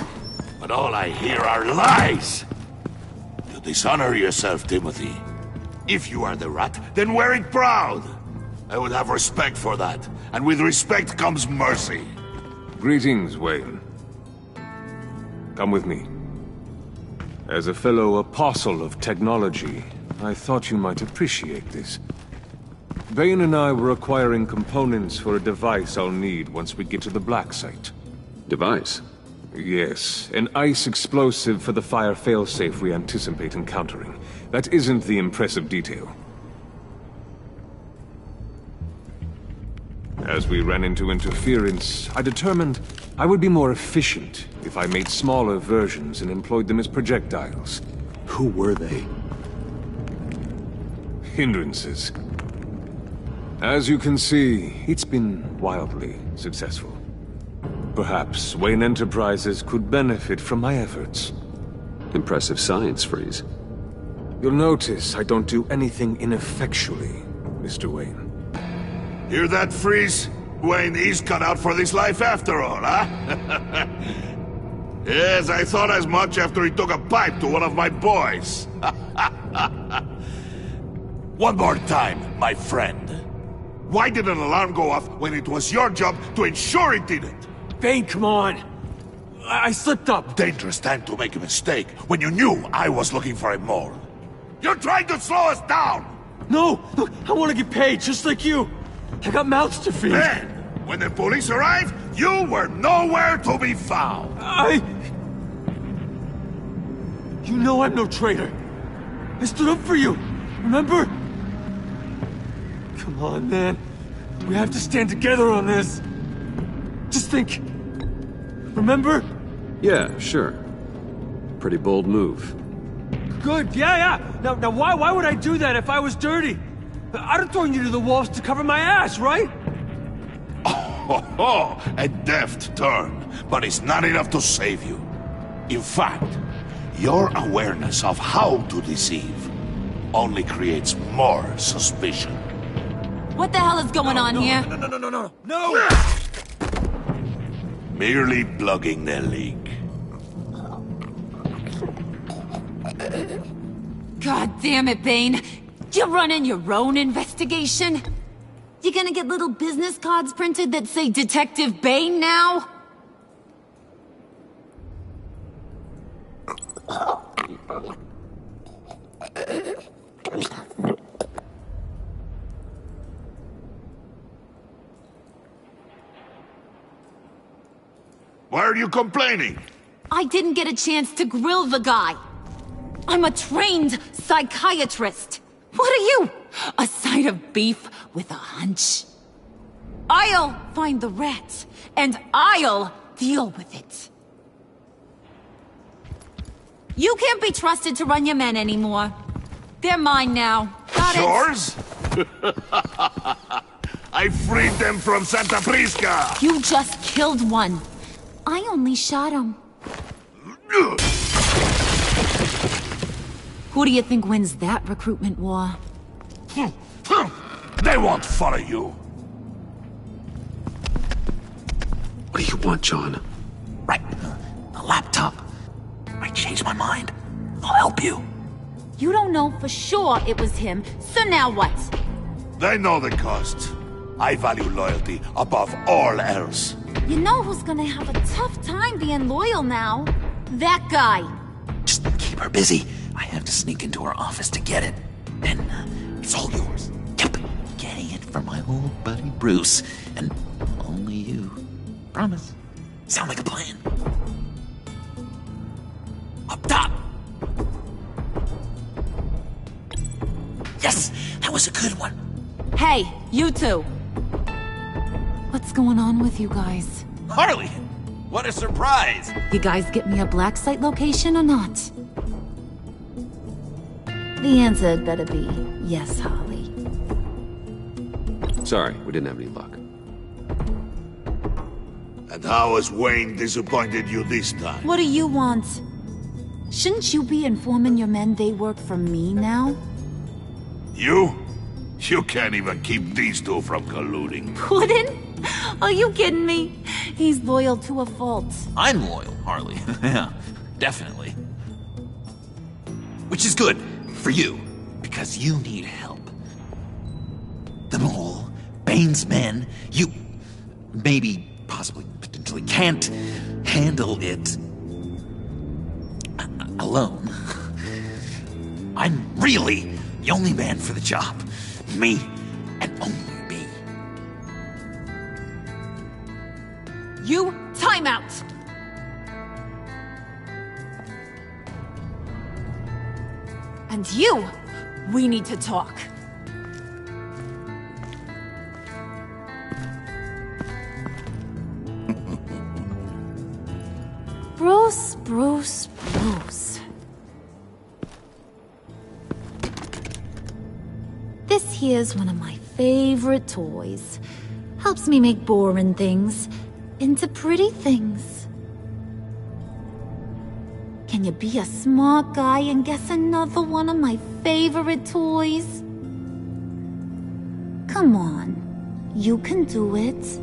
but all I hear are lies! You dishonor yourself, Timothy. If you are the rat, then wear it proud! I would have respect for that, and with respect comes mercy. Greetings, Wayne. Come with me. As a fellow apostle of technology, I thought you might appreciate this. Bane and I were acquiring components for a device I'll need once we get to the Black Site. Device? Yes, an ice explosive for the fire failsafe we anticipate encountering. That isn't the impressive detail. As we ran into interference, I determined I would be more efficient if I made smaller versions and employed them as projectiles. Who were they? Hindrances. As you can see, it's been wildly successful. Perhaps Wayne Enterprises could benefit from my efforts. Impressive science, Freeze. You'll notice I don't do anything ineffectually, Mr. Wayne. Hear that, Freeze? Wayne is cut out for this life after all, huh? Yes, I thought as much after he took a pipe to one of my boys. One more time, my friend. Why did an alarm go off when it was your job to ensure it didn't? Bane, come on! I slipped up! Dangerous time to make a mistake when you knew I was looking for him more. You're trying to slow us down! No! Look, I want to get paid, just like you! I got mouths to feed. Then, when the police arrived, you were nowhere to be found. You know I'm no traitor. I stood up for you, remember? Come on, man. We have to stand together on this. Just think. Remember? Yeah, sure. Pretty bold move. Good, yeah. Now why would I do that if I was dirty? I'd have thrown you to the wolves to cover my ass, right? Oh, a deft turn, but it's not enough to save you. In fact, your awareness of how to deceive only creates more suspicion. What the hell is going on here? No! Merely plugging the leak. God damn it, Bane. You're running your own investigation? You gonna get little business cards printed that say Detective Bane now? Why are you complaining? I didn't get a chance to grill the guy. I'm a trained psychiatrist. What are you? A side of beef with a hunch? I'll find the rat, and I'll deal with it. You can't be trusted to run your men anymore. They're mine now. Got it? Yours? I freed them from Santa Prisca! You just killed one. I only shot him. Who do you think wins that recruitment war? They won't follow you. What do you want, John? Right. A laptop. I changed my mind. I'll help you. You don't know for sure it was him, so now what? They know the cost. I value loyalty above all else. You know who's gonna have a tough time being loyal now? That guy. Just keep her busy. I have to sneak into her office to get it. Then, it's all yours. Yep. Getting it from my old buddy Bruce. And only you. Promise. Sound like a plan. Up top! Yes! That was a good one. Hey, you two. What's going on with you guys? Harley! What a surprise! You guys get me a black site location or not? The answer had better be yes, Harley. Sorry, we didn't have any luck. And how has Wayne disappointed you this time? What do you want? Shouldn't you be informing your men they work for me now? You? You can't even keep these two from colluding. Puddin'? Are you kidding me? He's loyal to a fault. I'm loyal, Harley. Yeah, definitely. Which is good for you, because you need help. The mole, Bane's men, you maybe, possibly, potentially can't handle it alone. I'm really the only man for the job. Me, and only me. You, time out! And you, we need to talk. Bruce. This here's one of my favorite toys. Helps me make boring things into pretty things. Can you be a smart guy and guess another one of my favorite toys? Come on, you can do it.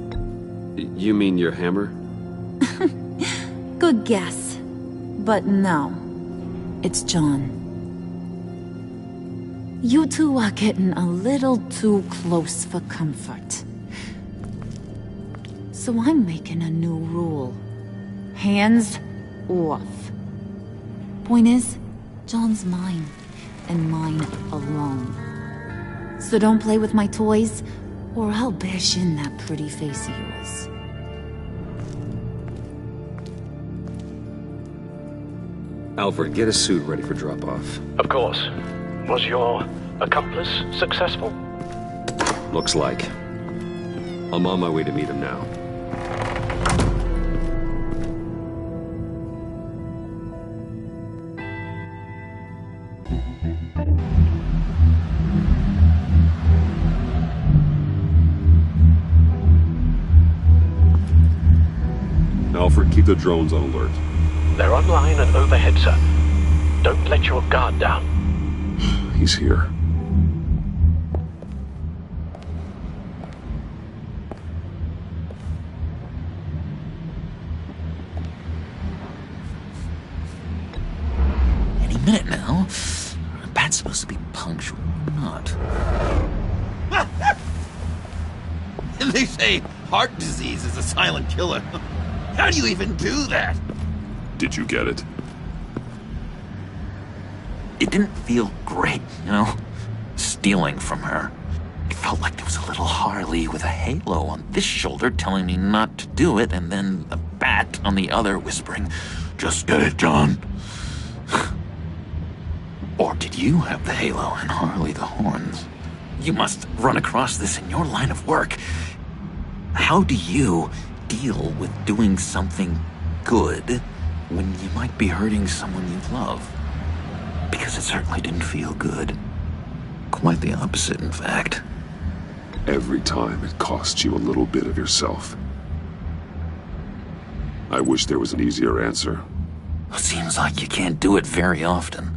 You mean your hammer? Good guess. But no, it's John. You two are getting a little too close for comfort. So I'm making a new rule. Hands off. Point is, John's mine, and mine alone. So don't play with my toys, or I'll bash in that pretty face of yours. Alfred, get a suit ready for drop-off. Of course. Was your accomplice successful? Looks like. I'm on my way to meet him now. Alfred, keep the drones on alert. They're online and overhead, sir. Don't let your guard down. He's here. Any minute now. Bat's supposed to be punctual or not. They say heart disease is a silent killer. How do you even do that? Did you get it? It didn't feel great, you know? Stealing from her. It felt like there was a little Harley with a halo on this shoulder telling me not to do it, and then a bat on the other whispering, "Just get it done." Or did you have the halo and Harley the horns? You must run across this in your line of work. How do you deal with doing something good when you might be hurting someone you love? Because it certainly didn't feel good. Quite the opposite, in fact. Every time it costs you a little bit of yourself. I wish there was an easier answer. It seems like you can't do it very often,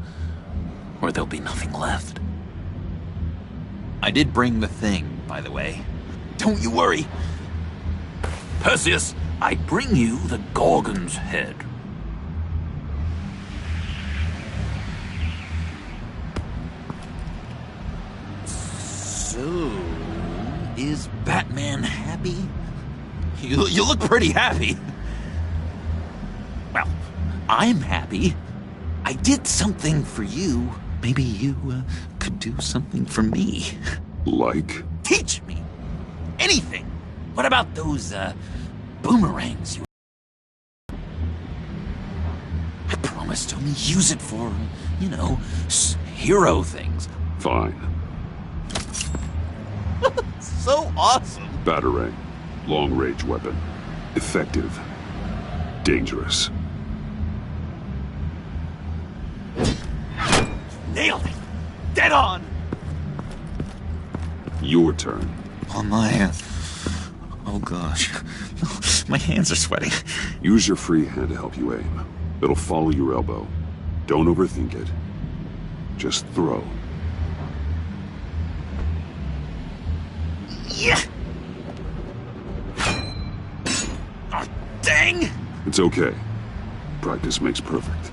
or there'll be nothing left. I did bring the thing, by the way. Don't you worry. Perseus, I bring you the Gorgon's head. So, is Batman happy? You look pretty happy. Well, I'm happy. I did something for you. Maybe you could do something for me. Like? Teach me. Anything. What about those boomerangs you... I promised to only use it for, you know, hero things. Fine. So awesome. Batarang. Long-range weapon. Effective. Dangerous. Nailed it. Dead on. Your turn. Oh my... Oh gosh. My hands are sweating. Use your free hand to help you aim. It'll follow your elbow. Don't overthink it. Just throw. Yeah. Oh, dang. It's okay. Practice makes perfect.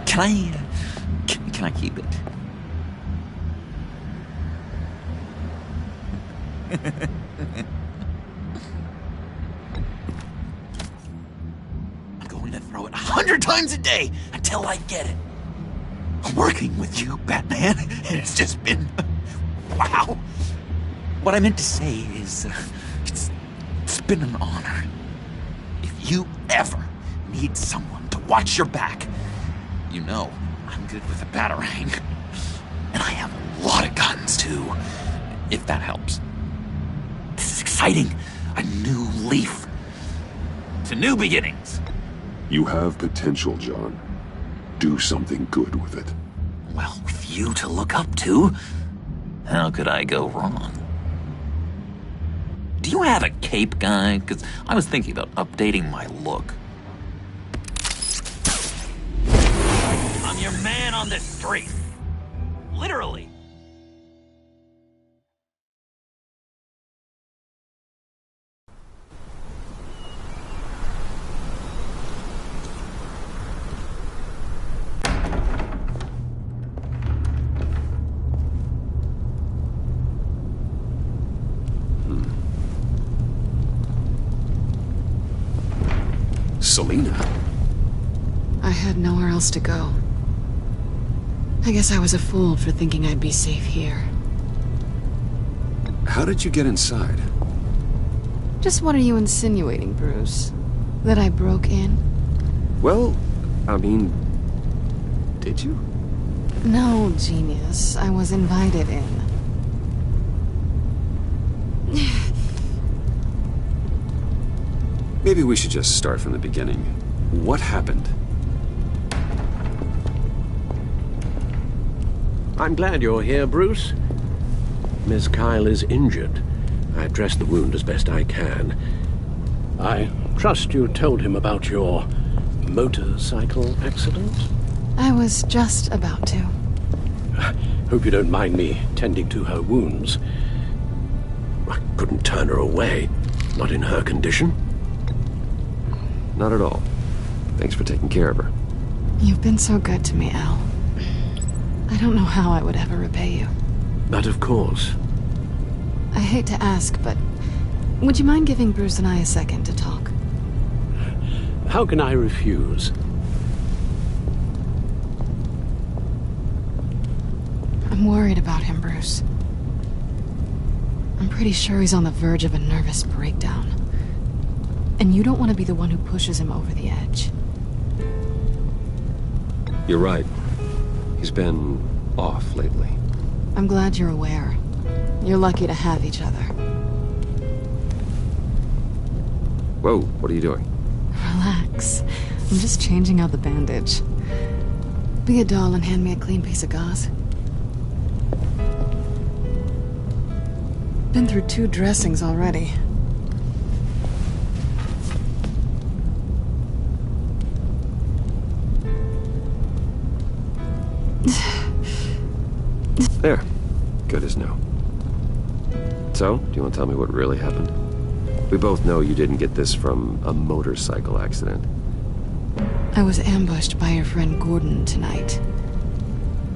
Can I... Can I keep it? I'm going to throw it 100 times a day until I get it. I'm working with you, Batman, and it's just been... wow. What I meant to say is, it's been an honor. If you ever need someone to watch your back, you know I'm good with a batarang. And I have a lot of guns, too, if that helps. This is exciting. A new leaf. To new beginnings. You have potential, John. Do something good with it. Well, with you to look up to, how could I go wrong? Do you have a cape, guy? Because I was thinking about updating my look. I'm your man on this street. Literally. Selina? I had nowhere else to go. I guess I was a fool for thinking I'd be safe here. How did you get inside? Just what are you insinuating, Bruce? That I broke in? Well, I mean... Did you? No, genius. I was invited in. Maybe we should just start from the beginning. What happened? I'm glad you're here, Bruce. Miss Kyle is injured. I've dressed the wound as best I can. I trust you told him about your motorcycle accident? I was just about to. Hope you don't mind me tending to her wounds. I couldn't turn her away, not in her condition. Not at all. Thanks for taking care of her. You've been so good to me, Al. I don't know how I would ever repay you. But of course. I hate to ask, but would you mind giving Bruce and I a second to talk? How can I refuse? I'm worried about him, Bruce. I'm pretty sure he's on the verge of a nervous breakdown. And you don't want to be the one who pushes him over the edge. You're right. He's been off lately. I'm glad you're aware. You're lucky to have each other. Whoa, what are you doing? Relax. I'm just changing out the bandage. Be a doll and hand me a clean piece of gauze. Been through 2 dressings already. There. Good as new. So, do you want to tell me what really happened? We both know you didn't get this from a motorcycle accident. I was ambushed by your friend Gordon tonight.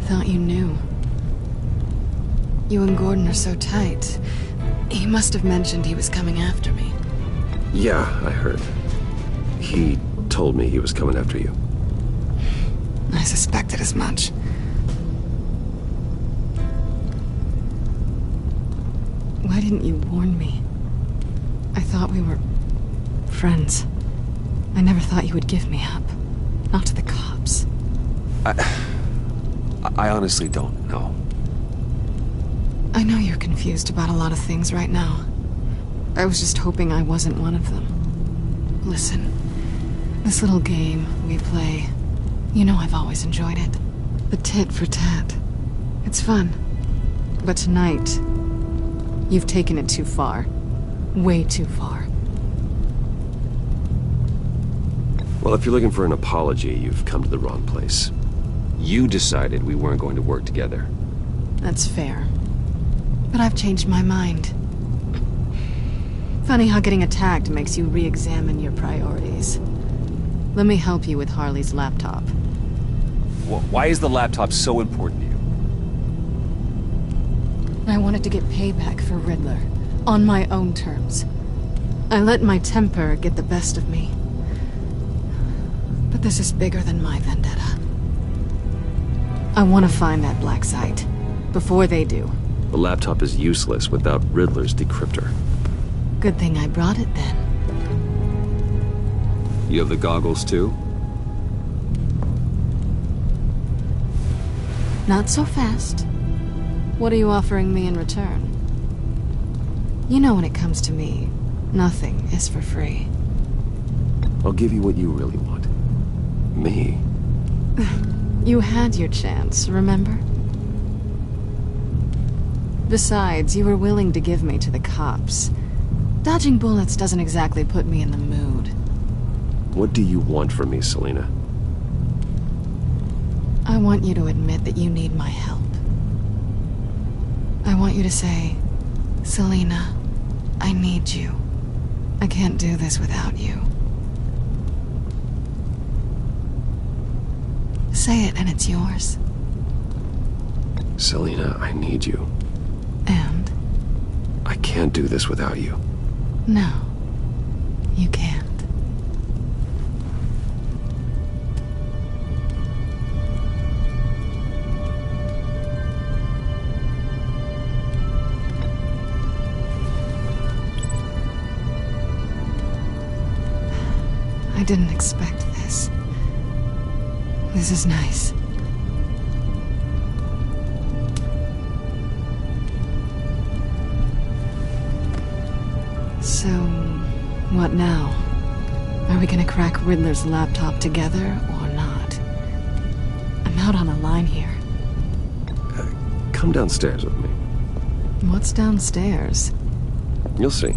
Thought you knew. You and Gordon are so tight. He must have mentioned he was coming after me. Yeah, I heard. He told me he was coming after you. I suspected as much. Why didn't you warn me? I thought we were friends. I never thought you would give me up. Not to the cops. I honestly don't know. I know you're confused about a lot of things right now. I was just hoping I wasn't one of them. Listen, this little game we play, you know I've always enjoyed it. The tit for tat. It's fun. But tonight, you've taken it too far. Way too far. Well, if you're looking for an apology, you've come to the wrong place. You decided we weren't going to work together. That's fair. But I've changed my mind. Funny how getting attacked makes you re-examine your priorities. Let me help you with Harley's laptop. Why is the laptop so important to you? I wanted to get payback for Riddler, on my own terms. I let my temper get the best of me. But this is bigger than my vendetta. I want to find that black site, before they do. The laptop is useless without Riddler's decryptor. Good thing I brought it then. You have the goggles too? Not so fast. What are you offering me in return? You know when it comes to me, nothing is for free. I'll give you what you really want. Me? You had your chance, remember? Besides, you were willing to give me to the cops. Dodging bullets doesn't exactly put me in the mood. What do you want from me, Selina? I want you to admit that you need my help. I want you to say, Selina, I need you. I can't do this without you. Say it and it's yours. Selina, I need you. And? I can't do this without you. No, you can't. I didn't expect this. This is nice. So, what now? Are we gonna crack Riddler's laptop together, or not? I'm out on a line here. Come downstairs with me. What's downstairs? You'll see.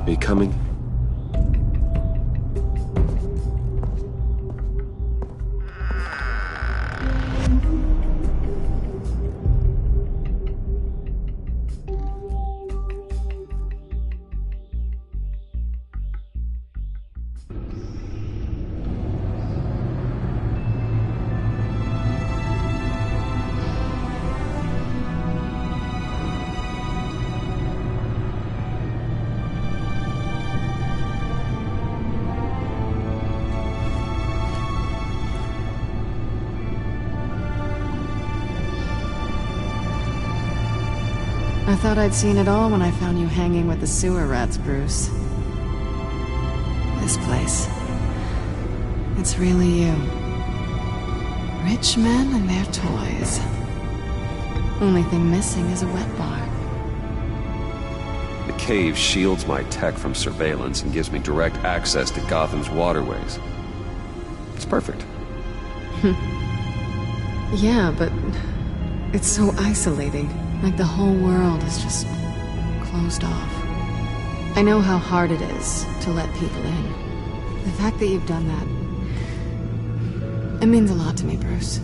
Are you coming? I thought I'd seen it all when I found you hanging with the sewer rats, Bruce. This place. It's really you. Rich men and their toys. Only thing missing is a wet bar. The cave shields my tech from surveillance and gives me direct access to Gotham's waterways. It's perfect. Yeah, but it's so isolating. Like the whole world is just closed off. I know how hard it is to let people in. The fact that you've done that, it means a lot to me, Bruce.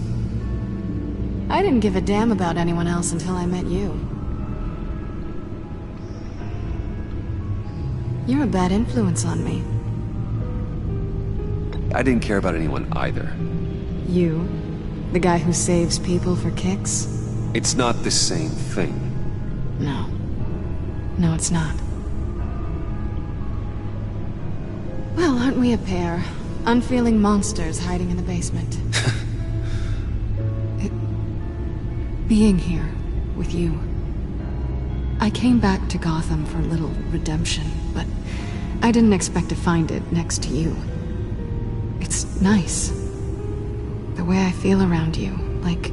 I didn't give a damn about anyone else until I met you. You're a bad influence on me. I didn't care about anyone either. You? The guy who saves people for kicks? It's not the same thing. No. No, it's not. Well, aren't we a pair? Unfeeling monsters hiding in the basement. Being here with you. I came back to Gotham for a little redemption, but I didn't expect to find it next to you. It's nice. The way I feel around you, like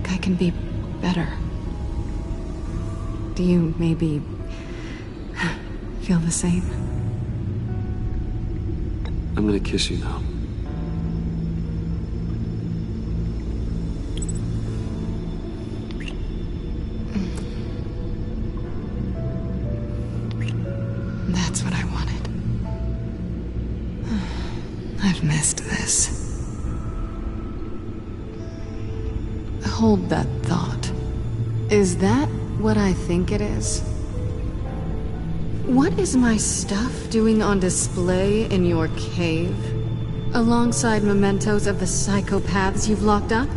I can be better. Do you maybe feel the same? I'm gonna kiss you now. That's what I wanted. I've missed this. Hold that thought. Is that what I think it is? What is my stuff doing on display in your cave? Alongside mementos of the psychopaths you've locked up?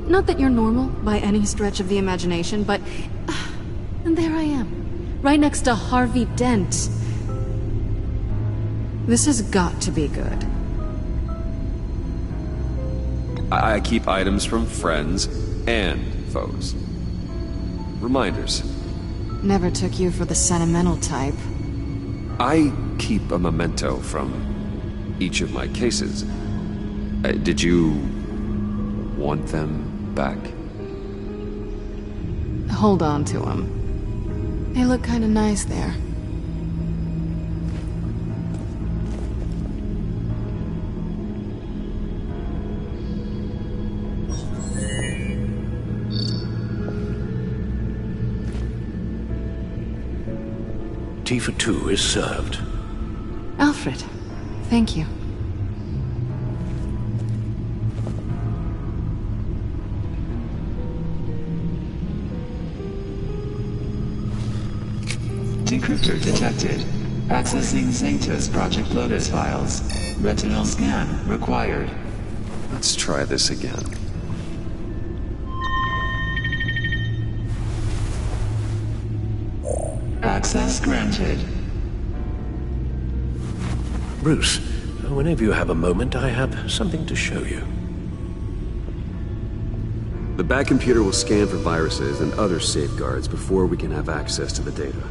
Not that you're normal by any stretch of the imagination, but... and there I am, right next to Harvey Dent. This has got to be good. I keep items from friends and foes. Reminders. Never took you for the sentimental type. I keep a memento from each of my cases. Did you want them back? Hold on to them. They look kind of nice there. Tea for two is served. Alfred, thank you. Decryptor detected. Accessing Sanctus Project Lotus files. Retinal scan required. Let's try this again. Access granted. Bruce, whenever you have a moment, I have something to show you. The back computer will scan for viruses and other safeguards before we can have access to the data.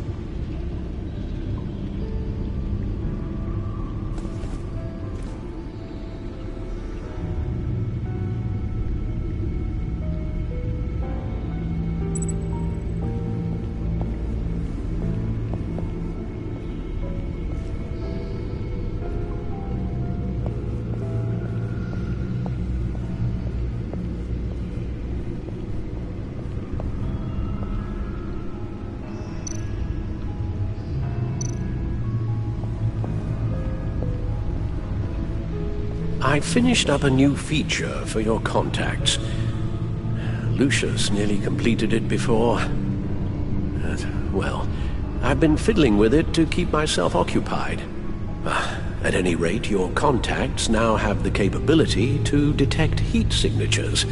I finished up a new feature for your contacts. Lucius nearly completed it before. Well, I've been fiddling with it to keep myself occupied. At any rate, your contacts now have the capability to detect heat signatures.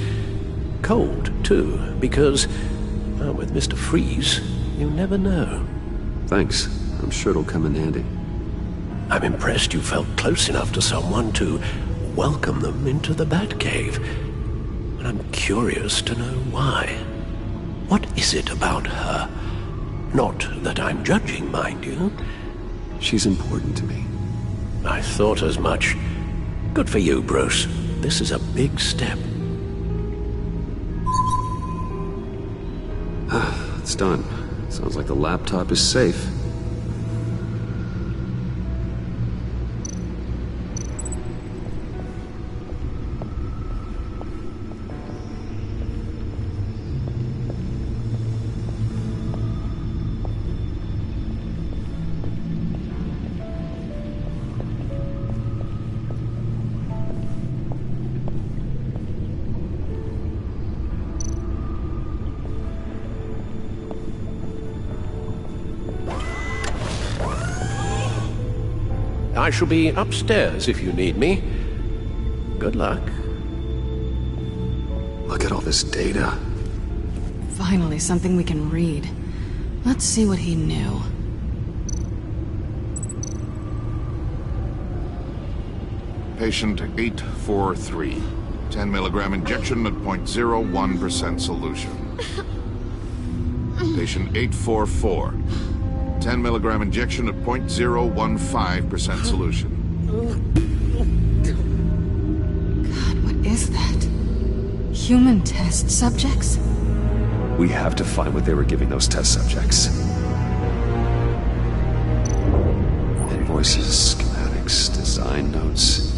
Cold, too, because, with Mr. Freeze, you never know. Thanks. I'm sure it'll come in handy. I'm impressed you felt close enough to someone to welcome them into the Batcave. And I'm curious to know why. What is it about her? Not that I'm judging, mind you. She's important to me. I thought as much. Good for you, Bruce. This is a big step. It's done. Sounds like the laptop is safe. I shall be upstairs if you need me. Good luck. Look at all this data. Finally, something we can read. Let's see what he knew. Patient 843. 10 milligram injection at 0.01% solution. Patient 844. 10 milligram injection at 0.015% solution. God, what is that? Human test subjects? We have to find what they were giving those test subjects. Invoices, schematics, design notes.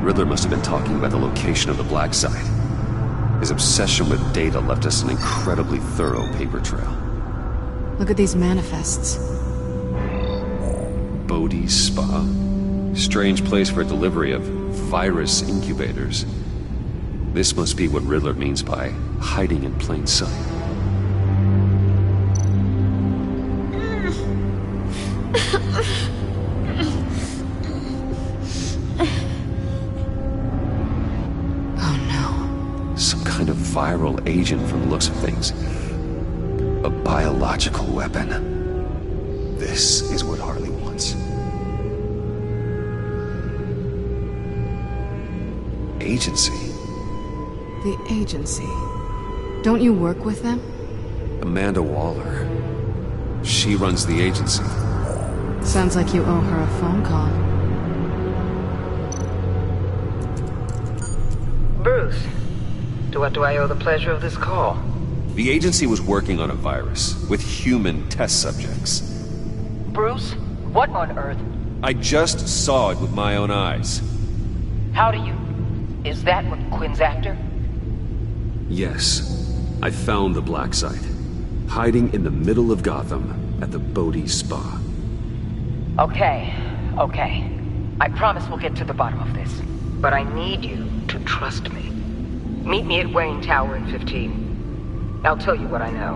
Riddler must have been talking about the location of the black site. His obsession with data left us an incredibly thorough paper trail. Look at these manifests. Bodhi's Spa. Strange place for delivery of virus incubators. This must be what Riddler means by hiding in plain sight. Viral agent from the looks of things. A biological weapon. This is what Harley wants. Agency. The agency. Don't you work with them? Amanda Waller. She runs the agency. Sounds like you owe her a phone call. Bruce. To what do I owe the pleasure of this call? The agency was working on a virus with human test subjects. Bruce? What on earth? I just saw it with my own eyes. How do you... Is that what Quinn's after? Yes. I found the black site. Hiding in the middle of Gotham at the Bodhi Spa. Okay. I promise we'll get to the bottom of this. But I need you to trust me. Meet me at Wayne Tower in 15. I'll tell you what I know.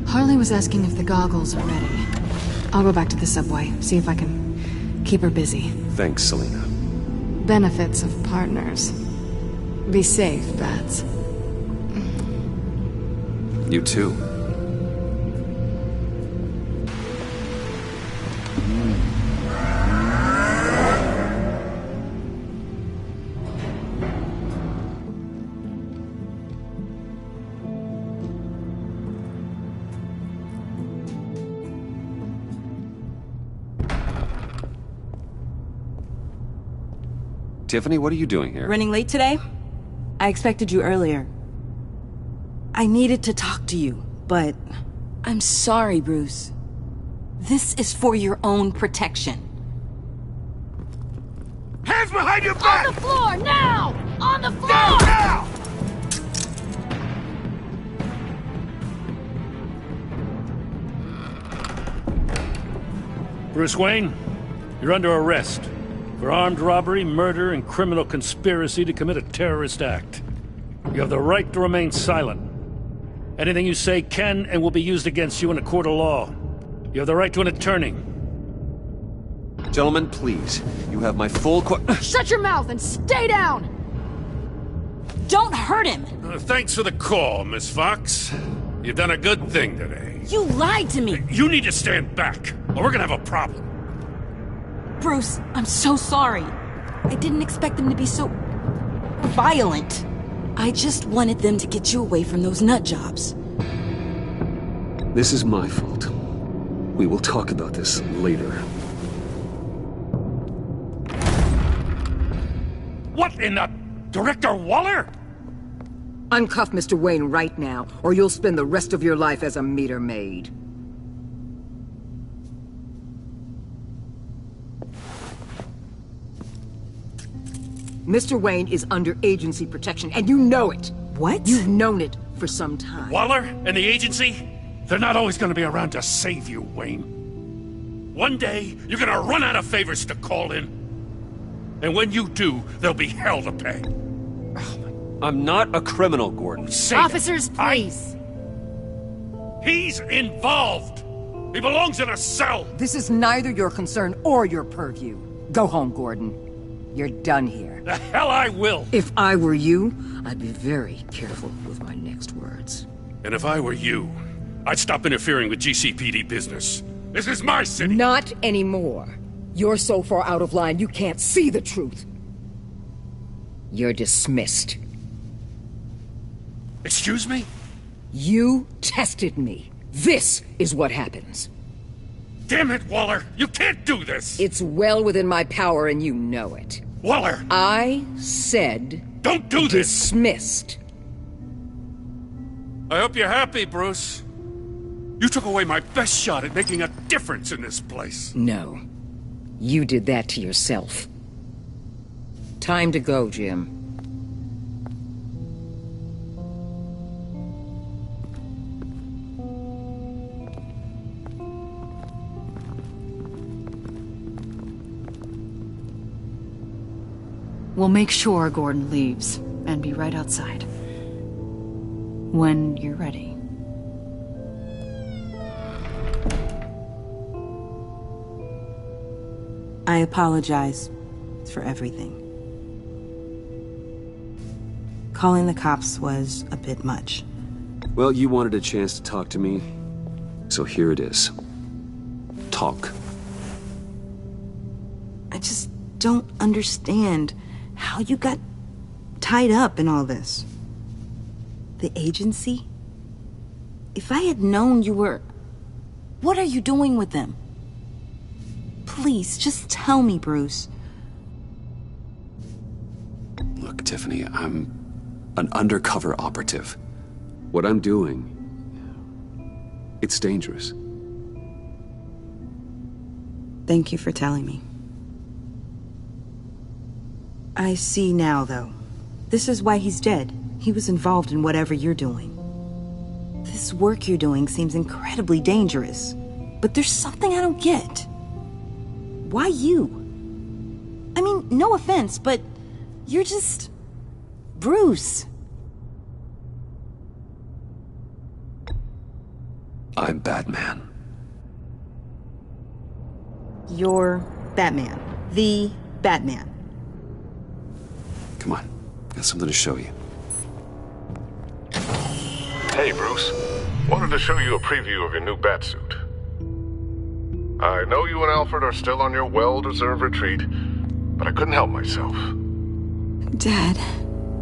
Harley was asking if the goggles are ready. I'll go back to the subway, see if I can keep her busy. Thanks, Selina. Benefits of partners. Be safe, Bats. You too. Tiffany, what are you doing here? Running late today? I expected you earlier. I needed to talk to you, but I'm sorry, Bruce. This is for your own protection. Hands behind your back! On the floor, now! On the floor! Now! Bruce Wayne, you're under arrest for armed robbery, murder, and criminal conspiracy to commit a terrorist act. You have the right to remain silent. Anything you say can and will be used against you in a court of law. You have the right to an attorney. Gentlemen, please. You have my full Shut your mouth and stay down! Don't hurt him! Thanks for the call, Miss Fox. You've done a good thing today. You lied to me! You need to stand back, or we're gonna have a problem. Bruce, I'm so sorry. I didn't expect them to be so violent. I just wanted them to get you away from those nut jobs. This is my fault. We will talk about this later. What in the... Director Waller? Uncuff Mr. Wayne right now, or you'll spend the rest of your life as a meter maid. Mr. Wayne is under agency protection, and you know it. What? You've known it for some time. Waller and the agency? They're not always gonna be around to save you, Wayne. One day, you're gonna run out of favors to call in. And when you do, there'll be hell to pay. I'm not a criminal, Gordon. Officers, please. He's involved. He belongs in a cell. This is neither your concern or your purview. Go home, Gordon. You're done here. The hell I will. If I were you, I'd be very careful with my next words. And if I were you, I'd stop interfering with GCPD business. This is my city. Not anymore. You're so far out of line, you can't see the truth. You're dismissed. Excuse me? You tested me. This is what happens. Damn it, Waller! You can't do this! It's well within my power and you know it. Waller! I said... Don't do this! Dismissed. I hope you're happy, Bruce. You took away my best shot at making a difference in this place. No. You did that to yourself. Time to go, Jim. We'll make sure Gordon leaves, and be right outside. When you're ready. I apologize for everything. Calling the cops was a bit much. Well, you wanted a chance to talk to me, so here it is. Talk. I just don't understand how you got tied up in all this. The agency? If I had known you were... What are you doing with them? Please, just tell me, Bruce. Look, Tiffany, I'm an undercover operative. What I'm doing, it's dangerous. Thank you for telling me. I see now, though. This is why he's dead. He was involved in whatever you're doing. This work you're doing seems incredibly dangerous. But there's something I don't get. Why you? I mean, no offense, but you're just... Bruce. I'm Batman. You're Batman. The Batman. Come on, got something to show you. Hey, Bruce. Wanted to show you a preview of your new Batsuit. I know you and Alfred are still on your well-deserved retreat, but I couldn't help myself. Dad.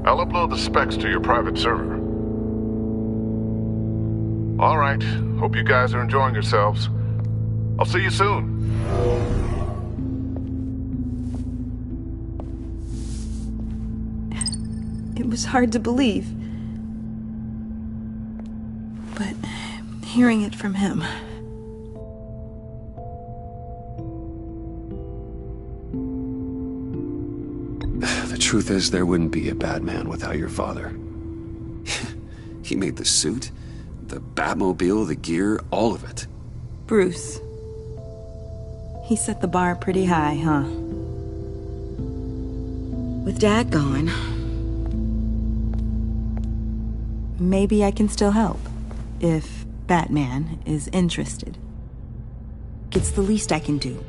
I'll upload the specs to your private server. All right. Hope you guys are enjoying yourselves. I'll see you soon. It was hard to believe. But hearing it from him... The truth is, there wouldn't be a Batman without your father. He made the suit, the Batmobile, the gear, all of it. Bruce. He set the bar pretty high, huh? With Dad gone... maybe I can still help. If Batman is interested. It's the least I can do.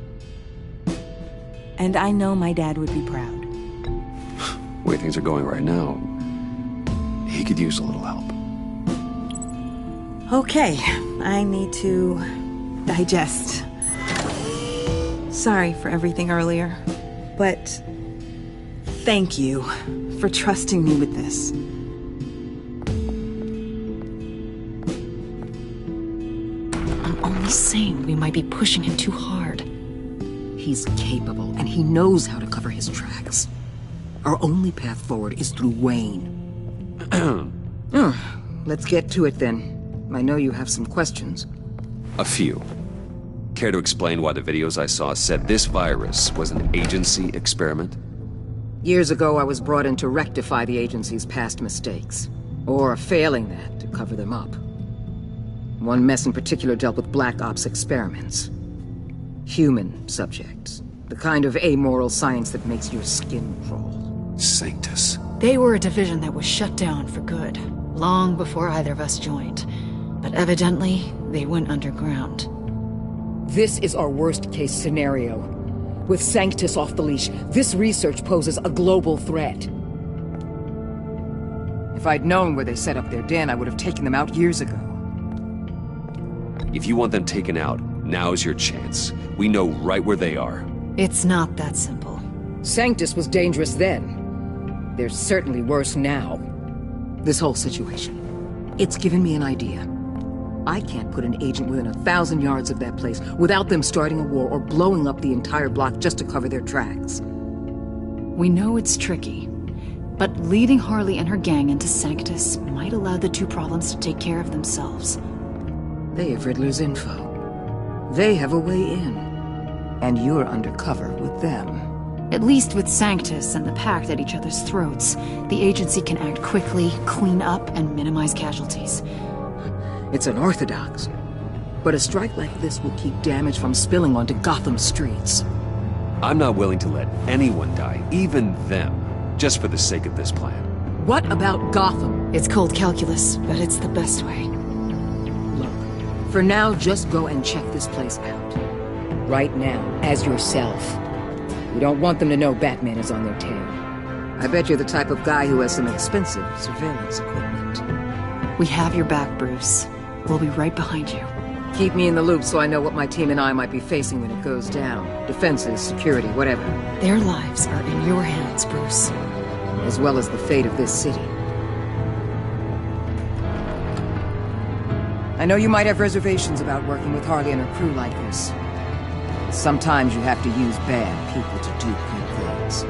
And I know my dad would be proud. The way things are going right now, he could use a little help. Okay, I need to digest. Sorry for everything earlier, but thank you for trusting me with this. I'm only saying we might be pushing him too hard. He's capable, and he knows how to cover his tracks. Our only path forward is through Wayne. Let's get to it then. I know you have some questions. A few. Care to explain why the videos I saw said this virus was an agency experiment? Years ago, I was brought in to rectify the agency's past mistakes. Or failing that, to cover them up. One mess in particular dealt with Black Ops experiments. Human subjects. The kind of amoral science that makes your skin crawl. Sanctus. They were a division that was shut down for good, long before either of us joined. But evidently, they went underground. This is our worst-case scenario. With Sanctus off the leash, this research poses a global threat. If I'd known where they set up their den, I would have taken them out years ago. If you want them taken out, now's your chance. We know right where they are. It's not that simple. Sanctus was dangerous then. They're certainly worse now. This whole situation, it's given me an idea. I can't put an agent within 1,000 yards of that place without them starting a war or blowing up the entire block just to cover their tracks. We know it's tricky, but leading Harley and her gang into Sanctus might allow the two problems to take care of themselves. They have Riddler's info. They have a way in. And you're undercover with them. At least with Sanctus and the Pact at each other's throats, the agency can act quickly, clean up, and minimize casualties. It's unorthodox, but a strike like this will keep damage from spilling onto Gotham streets. I'm not willing to let anyone die, even them, just for the sake of this plan. What about Gotham? It's cold calculus, but it's the best way. Look, for now, just go and check this place out. Right now, as yourself. We don't want them to know Batman is on their tail. I bet you're the type of guy who has some expensive surveillance equipment. We have your back, Bruce. We'll be right behind you. Keep me in the loop so I know what my team and I might be facing when it goes down. Defenses, security, whatever. Their lives are in your hands, Bruce. As well as the fate of this city. I know you might have reservations about working with Harley and her crew like this. Sometimes you have to use bad people to do good things.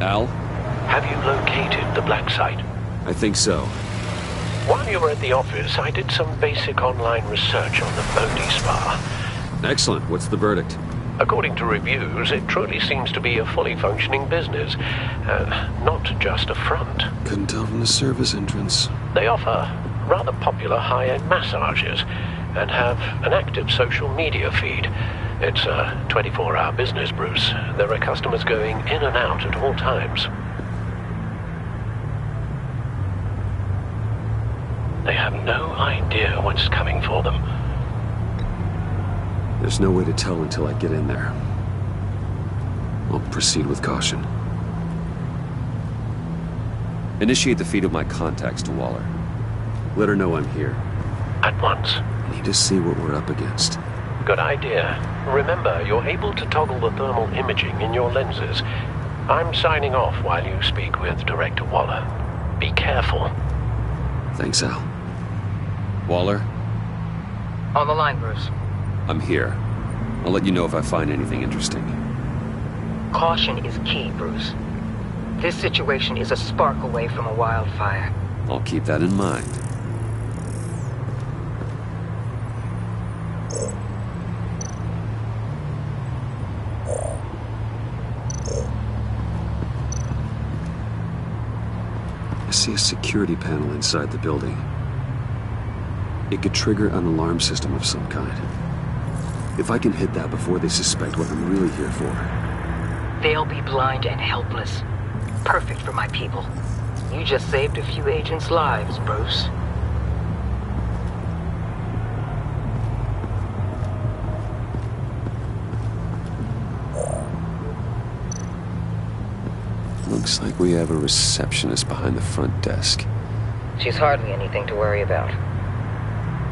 Al? Have you located the black site? I think so. While you were at the office, I did some basic online research on the Bodhi Spa. Excellent. What's the verdict? According to reviews, it truly seems to be a fully functioning business, not just a front. Couldn't tell from the service entrance. They offer rather popular high-end massages and have an active social media feed. It's a 24-hour business, Bruce. There are customers going in and out at all times. They have no idea what's coming for them. There's no way to tell until I get in there. I'll proceed with caution. Initiate the feed of my contacts to Waller. Let her know I'm here. At once. I need to see what we're up against. Good idea. Remember, you're able to toggle the thermal imaging in your lenses. I'm signing off while you speak with Director Waller. Be careful. Thanks, Al. Waller? On the line, Bruce. I'm here. I'll let you know if I find anything interesting. Caution is key, Bruce. This situation is a spark away from a wildfire. I'll keep that in mind. I see a security panel inside the building. It could trigger an alarm system of some kind. If I can hit that before they suspect what I'm really here for. They'll be blind and helpless. Perfect for my people. You just saved a few agents' lives, Bruce. Looks like we have a receptionist behind the front desk. She's hardly anything to worry about.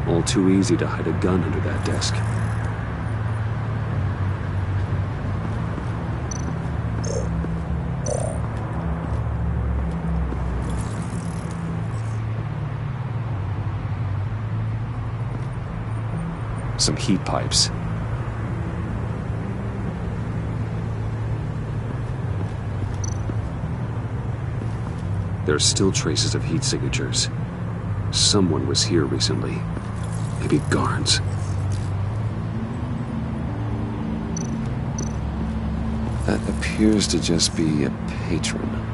All too easy to hide a gun under that desk. Some heat pipes. There are still traces of heat signatures. Someone was here recently. Maybe guards. That appears to just be a patron.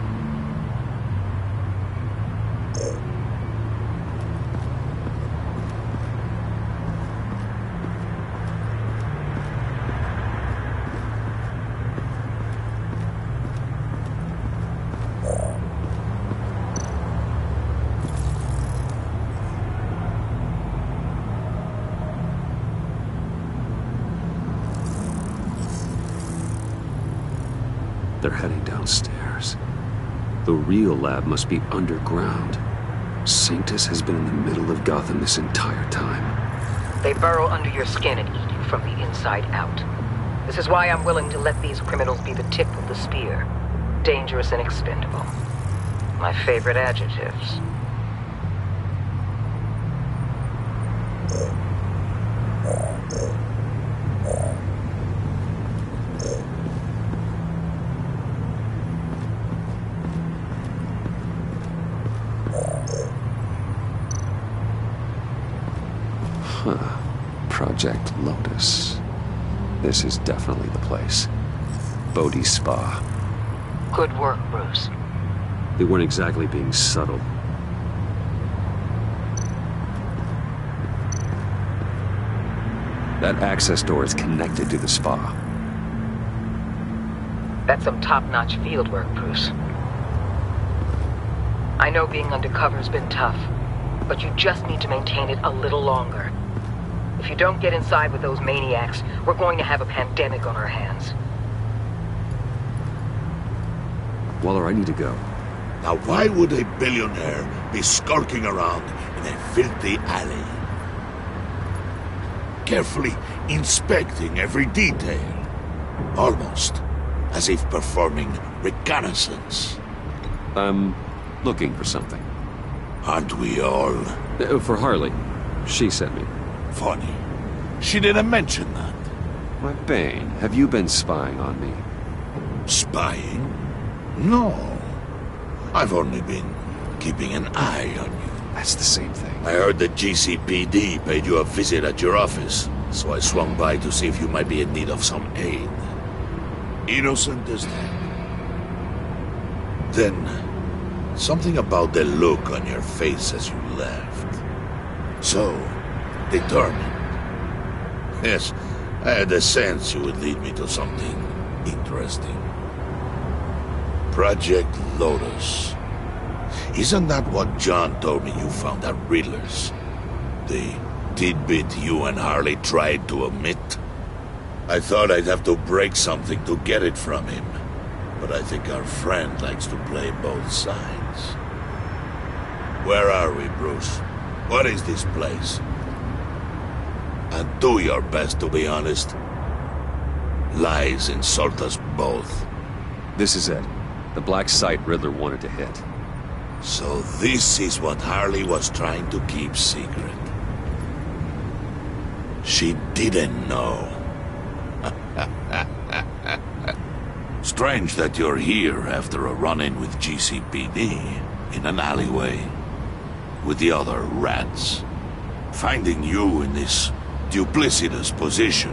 They're heading downstairs. The real lab must be underground. Sanctus has been in the middle of Gotham this entire time. They burrow under your skin and eat you from the inside out. This is why I'm willing to let these criminals be the tip of the spear. Dangerous and expendable. My favorite adjectives. Project Lotus. This is definitely the place. Bodhi's Spa. Good work, Bruce. They weren't exactly being subtle. That access door is connected to the spa. That's some top-notch field work, Bruce. I know being undercover's been tough, but you just need to maintain it a little longer. If you don't get inside with those maniacs, we're going to have a pandemic on our hands. Waller, I need to go. Now why would a billionaire be skulking around in a filthy alley? Carefully inspecting every detail. Almost as if performing reconnaissance. I'm looking for something. Aren't we all? For Harley. She sent me. Funny. She didn't mention that. Why, Bane, have you been spying on me? Spying? No. I've only been keeping an eye on you. That's the same thing. I heard the GCPD paid you a visit at your office. so I swung by to see if you might be in need of some aid. Innocent as that. Then, something about the look on your face as you left. So, determined. Yes, I had a sense you would lead me to something interesting. Project Lotus. Isn't that what John told me you found at Riddler's? The tidbit you and Harley tried to omit? I thought I'd have to break something to get it from him. But I think our friend likes to play both sides. Where are we, Bruce? What is this place? And do your best to be honest. Lies insult us both. This is it. The black site Riddler wanted to hit. So this is what Harley was trying to keep secret. She didn't know. Strange that you're here after a run-in with GCPD in an alleyway with the other rats. Finding you in this duplicitous position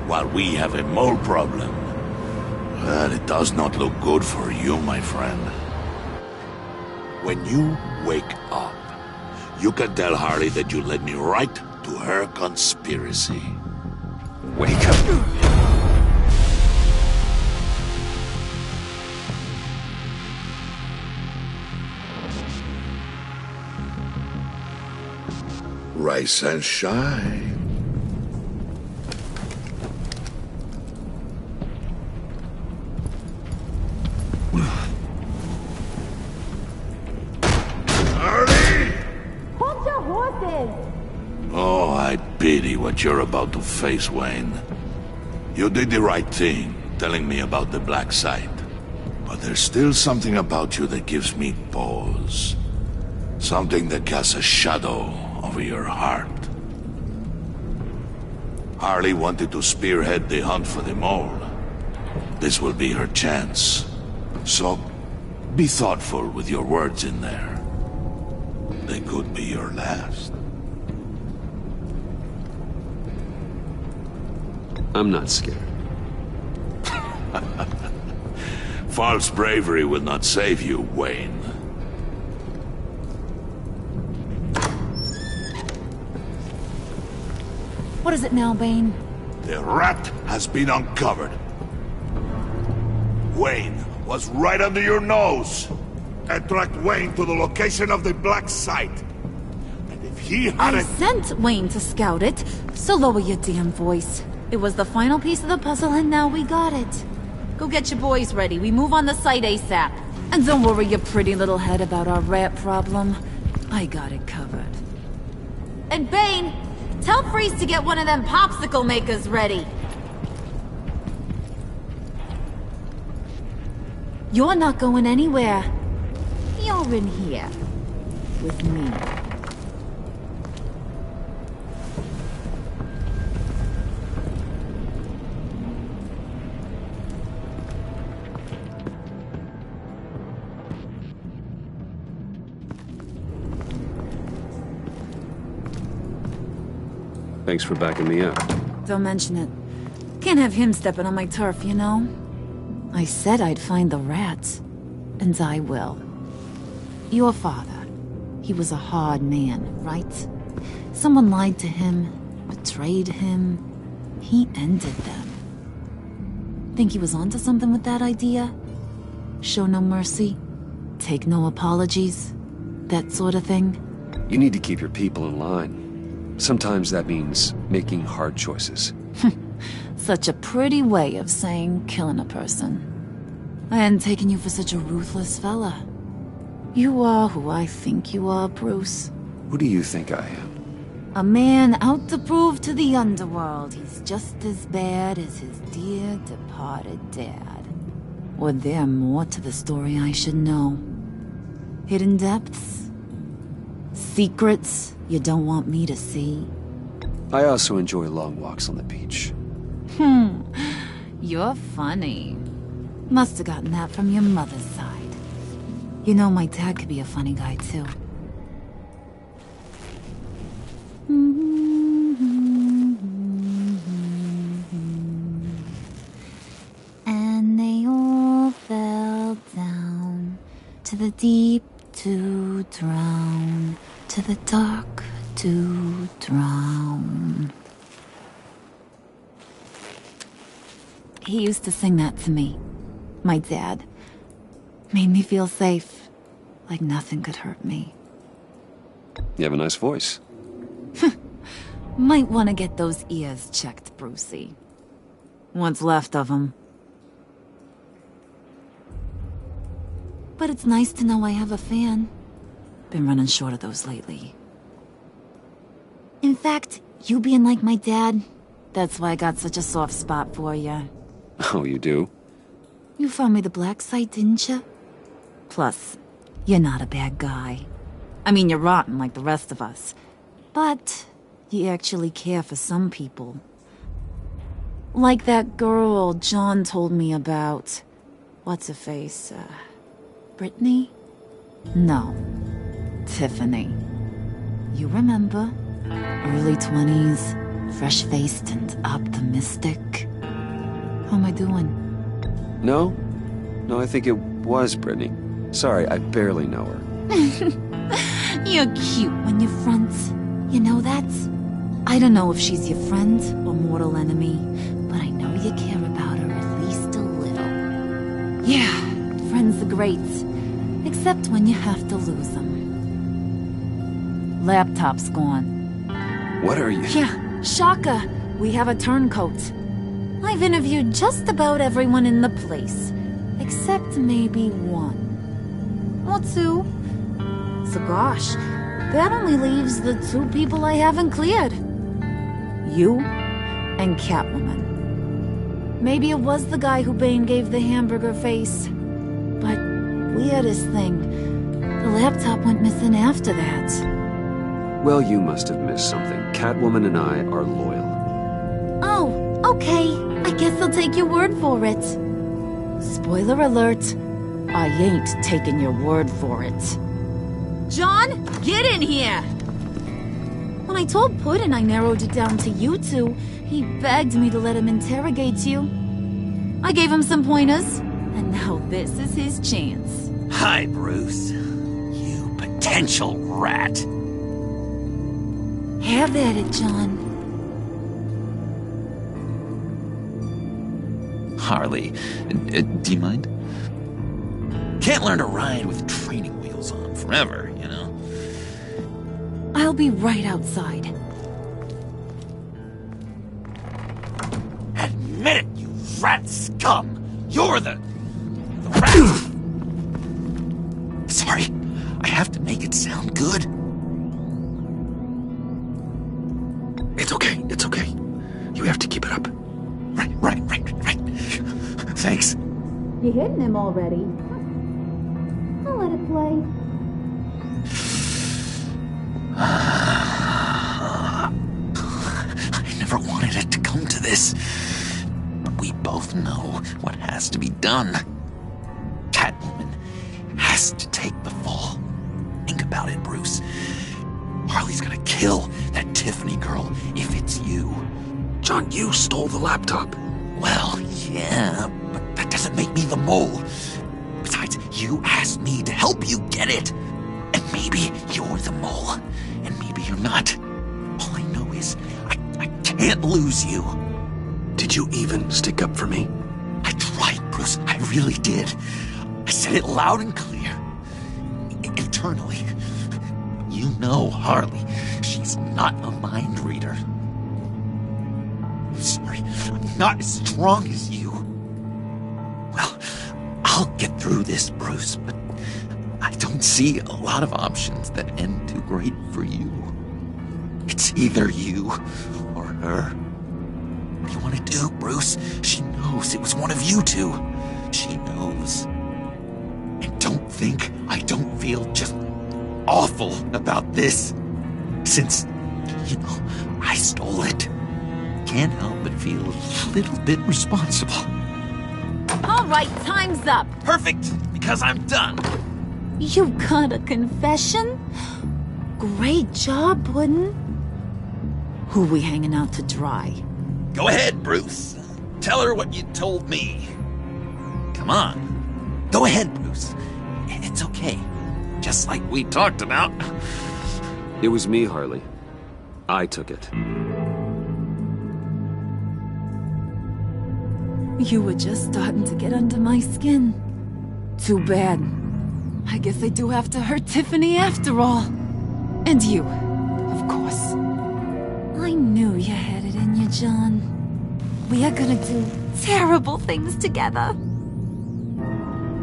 while we have a mole problem. Well, it does not look good for you, my friend. When you wake up, you can tell Harley that you led me right to her conspiracy. Wake up. Rise and shine. Harley! Hold your horses! Oh, I pity what you're about to face, Wayne. You did the right thing, telling me about the black site. But there's still something about you that gives me pause. Something that casts a shadow over your heart. Harley wanted to spearhead the hunt for the mole. This will be her chance. So, be thoughtful with your words in there. They could be your last. I'm not scared. False bravery will not save you, Wayne. What is it now, Bane? The rat has been uncovered. Wayne was right under your nose. And tracked Wayne to the location of the black site. And if he I hadn't... sent Wayne to scout it, so lower your damn voice. It was the final piece of the puzzle and now we got it. Go get your boys ready. We move on the site ASAP. And don't worry your pretty little head about our rat problem. I got it covered. And Bane, tell Freeze to get one of them popsicle makers ready. You're not going anywhere. You're in here. With me. Thanks for backing me up. Don't mention it. Can't have him stepping on my turf, you know? I said I'd find the rats. And I will. Your father. He was a hard man, right? Someone lied to him, betrayed him. He ended them. Think he was onto something with that idea? Show no mercy? Take no apologies? That sort of thing? You need to keep your people in line. Sometimes that means making hard choices. Such a pretty way of saying killing a person. I hadn't taken you for such a ruthless fella. You are who I think you are, Bruce. Who do you think I am? A man out to prove to the underworld he's just as bad as his dear departed dad. Or there more to the story I should know? Hidden depths? Secrets you don't want me to see? I also enjoy long walks on the beach. You're funny. Must have gotten that from your mother's side. You know my dad could be a funny guy, too. to drown, to the dark to drown. He used to sing that to me. My dad. Made me feel safe. Like nothing could hurt me. You have a nice voice. Might want to get those ears checked, Brucey. What's left of them. But it's nice to know I have a fan. Been running short of those lately. In fact, you being like my dad, that's why I got such a soft spot for you. Oh, you do? You found me the black site, didn't you? Plus, you're not a bad guy. I mean, you're rotten like the rest of us. But you actually care for some people. Like that girl John told me about. What's her face? Brittany? No. Tiffany. You remember? Early 20s, fresh-faced and optimistic. How am I doing? No, I think it was Brittany. Sorry, I barely know her. You're cute when you front. You know that? I don't know if she's your friend or mortal enemy, but I know you care about her at least a little. Yeah, friends are great. Except when you have to lose them. Laptop's gone. What are you? Yeah, shocker. We have a turncoat. I've interviewed just about everyone in the place. Except maybe one. Or two. So gosh, that only leaves the two people I haven't cleared. You and Catwoman. Maybe it was the guy who Bane gave the hamburger face. But weirdest thing, the laptop went missing after that. Well, you must have missed something. Catwoman and I are loyal. Oh, okay. I guess I'll take your word for it. Spoiler alert. I ain't taking your word for it. John, get in here! When I told Puddin' I narrowed it down to you two, he begged me to let him interrogate you. I gave him some pointers, and now this is his chance. Hi, Bruce. You potential rat. Have at it, John. Harley, do you mind? Can't learn to ride with training wheels on forever, you know? I'll be right outside. Admit it, you rat scum! You're the rat! Sorry, I have to make it sound good. It's okay. You have to keep it up. Right. Thanks. You hitting him already? I'll let it play. I never wanted it to come to this. But we both know what has to be done. Catwoman has to take the fall. Think about it, Bruce. Harley's gonna kill that Tiffany girl if it's you. John, you stole the laptop. Well, yeah, but that doesn't make me the mole. Besides, you asked me to help you get it. And maybe you're the mole, and maybe you're not. All I know is I can't lose you. Did you even stick up for me? I tried, Bruce. I really did. I said it loud and clear. Internally. You know Harley. She's not a mind reader. I'm sorry, I'm not as strong as you. Well, I'll get through this, Bruce, but I don't see a lot of options that end too great for you. It's either you or her. What do you want to do, Bruce? She knows it was one of you two. She knows. And don't think I don't feel just awful about this. Since, I stole it. Can't help but feel a little bit responsible. All right, time's up. Perfect, because I'm done. You got a confession? Great job, Puddin'. Who we hanging out to dry? Go ahead, Bruce. Tell her what you told me. Come on. Go ahead, Bruce. It's okay. just like we talked about. It was me, Harley. I took it. You were just starting to get under my skin. Too bad. I guess I do have to hurt Tiffany after all. And you, of course. I knew you had it in you, John. We are gonna do terrible things together.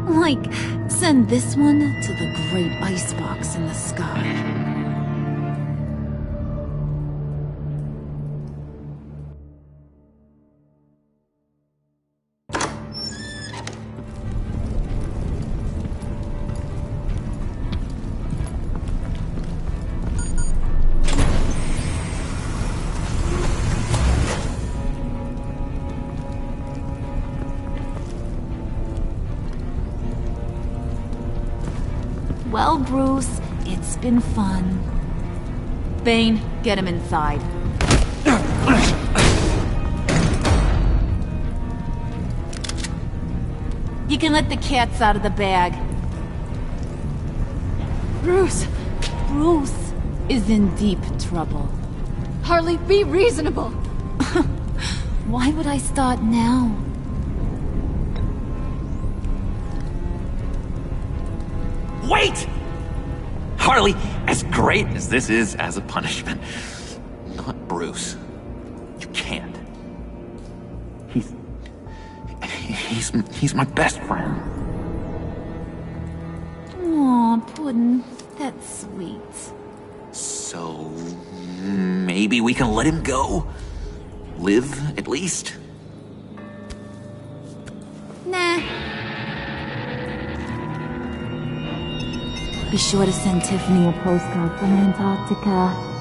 Like, send this one to the great icebox in the sky. Well, Bruce, it's been fun. Bane, get him inside. You can let the cats out of the bag. Bruce! Bruce is in deep trouble. Harley, be reasonable! Why would I start now? Wait! Harley, as great as this is as a punishment, not Bruce. You can't. He's my best friend. Aw, Puddin', that's sweet. So, maybe we can let him go? Live, at least? Nah. Be sure to send Tiffany a postcard from Antarctica.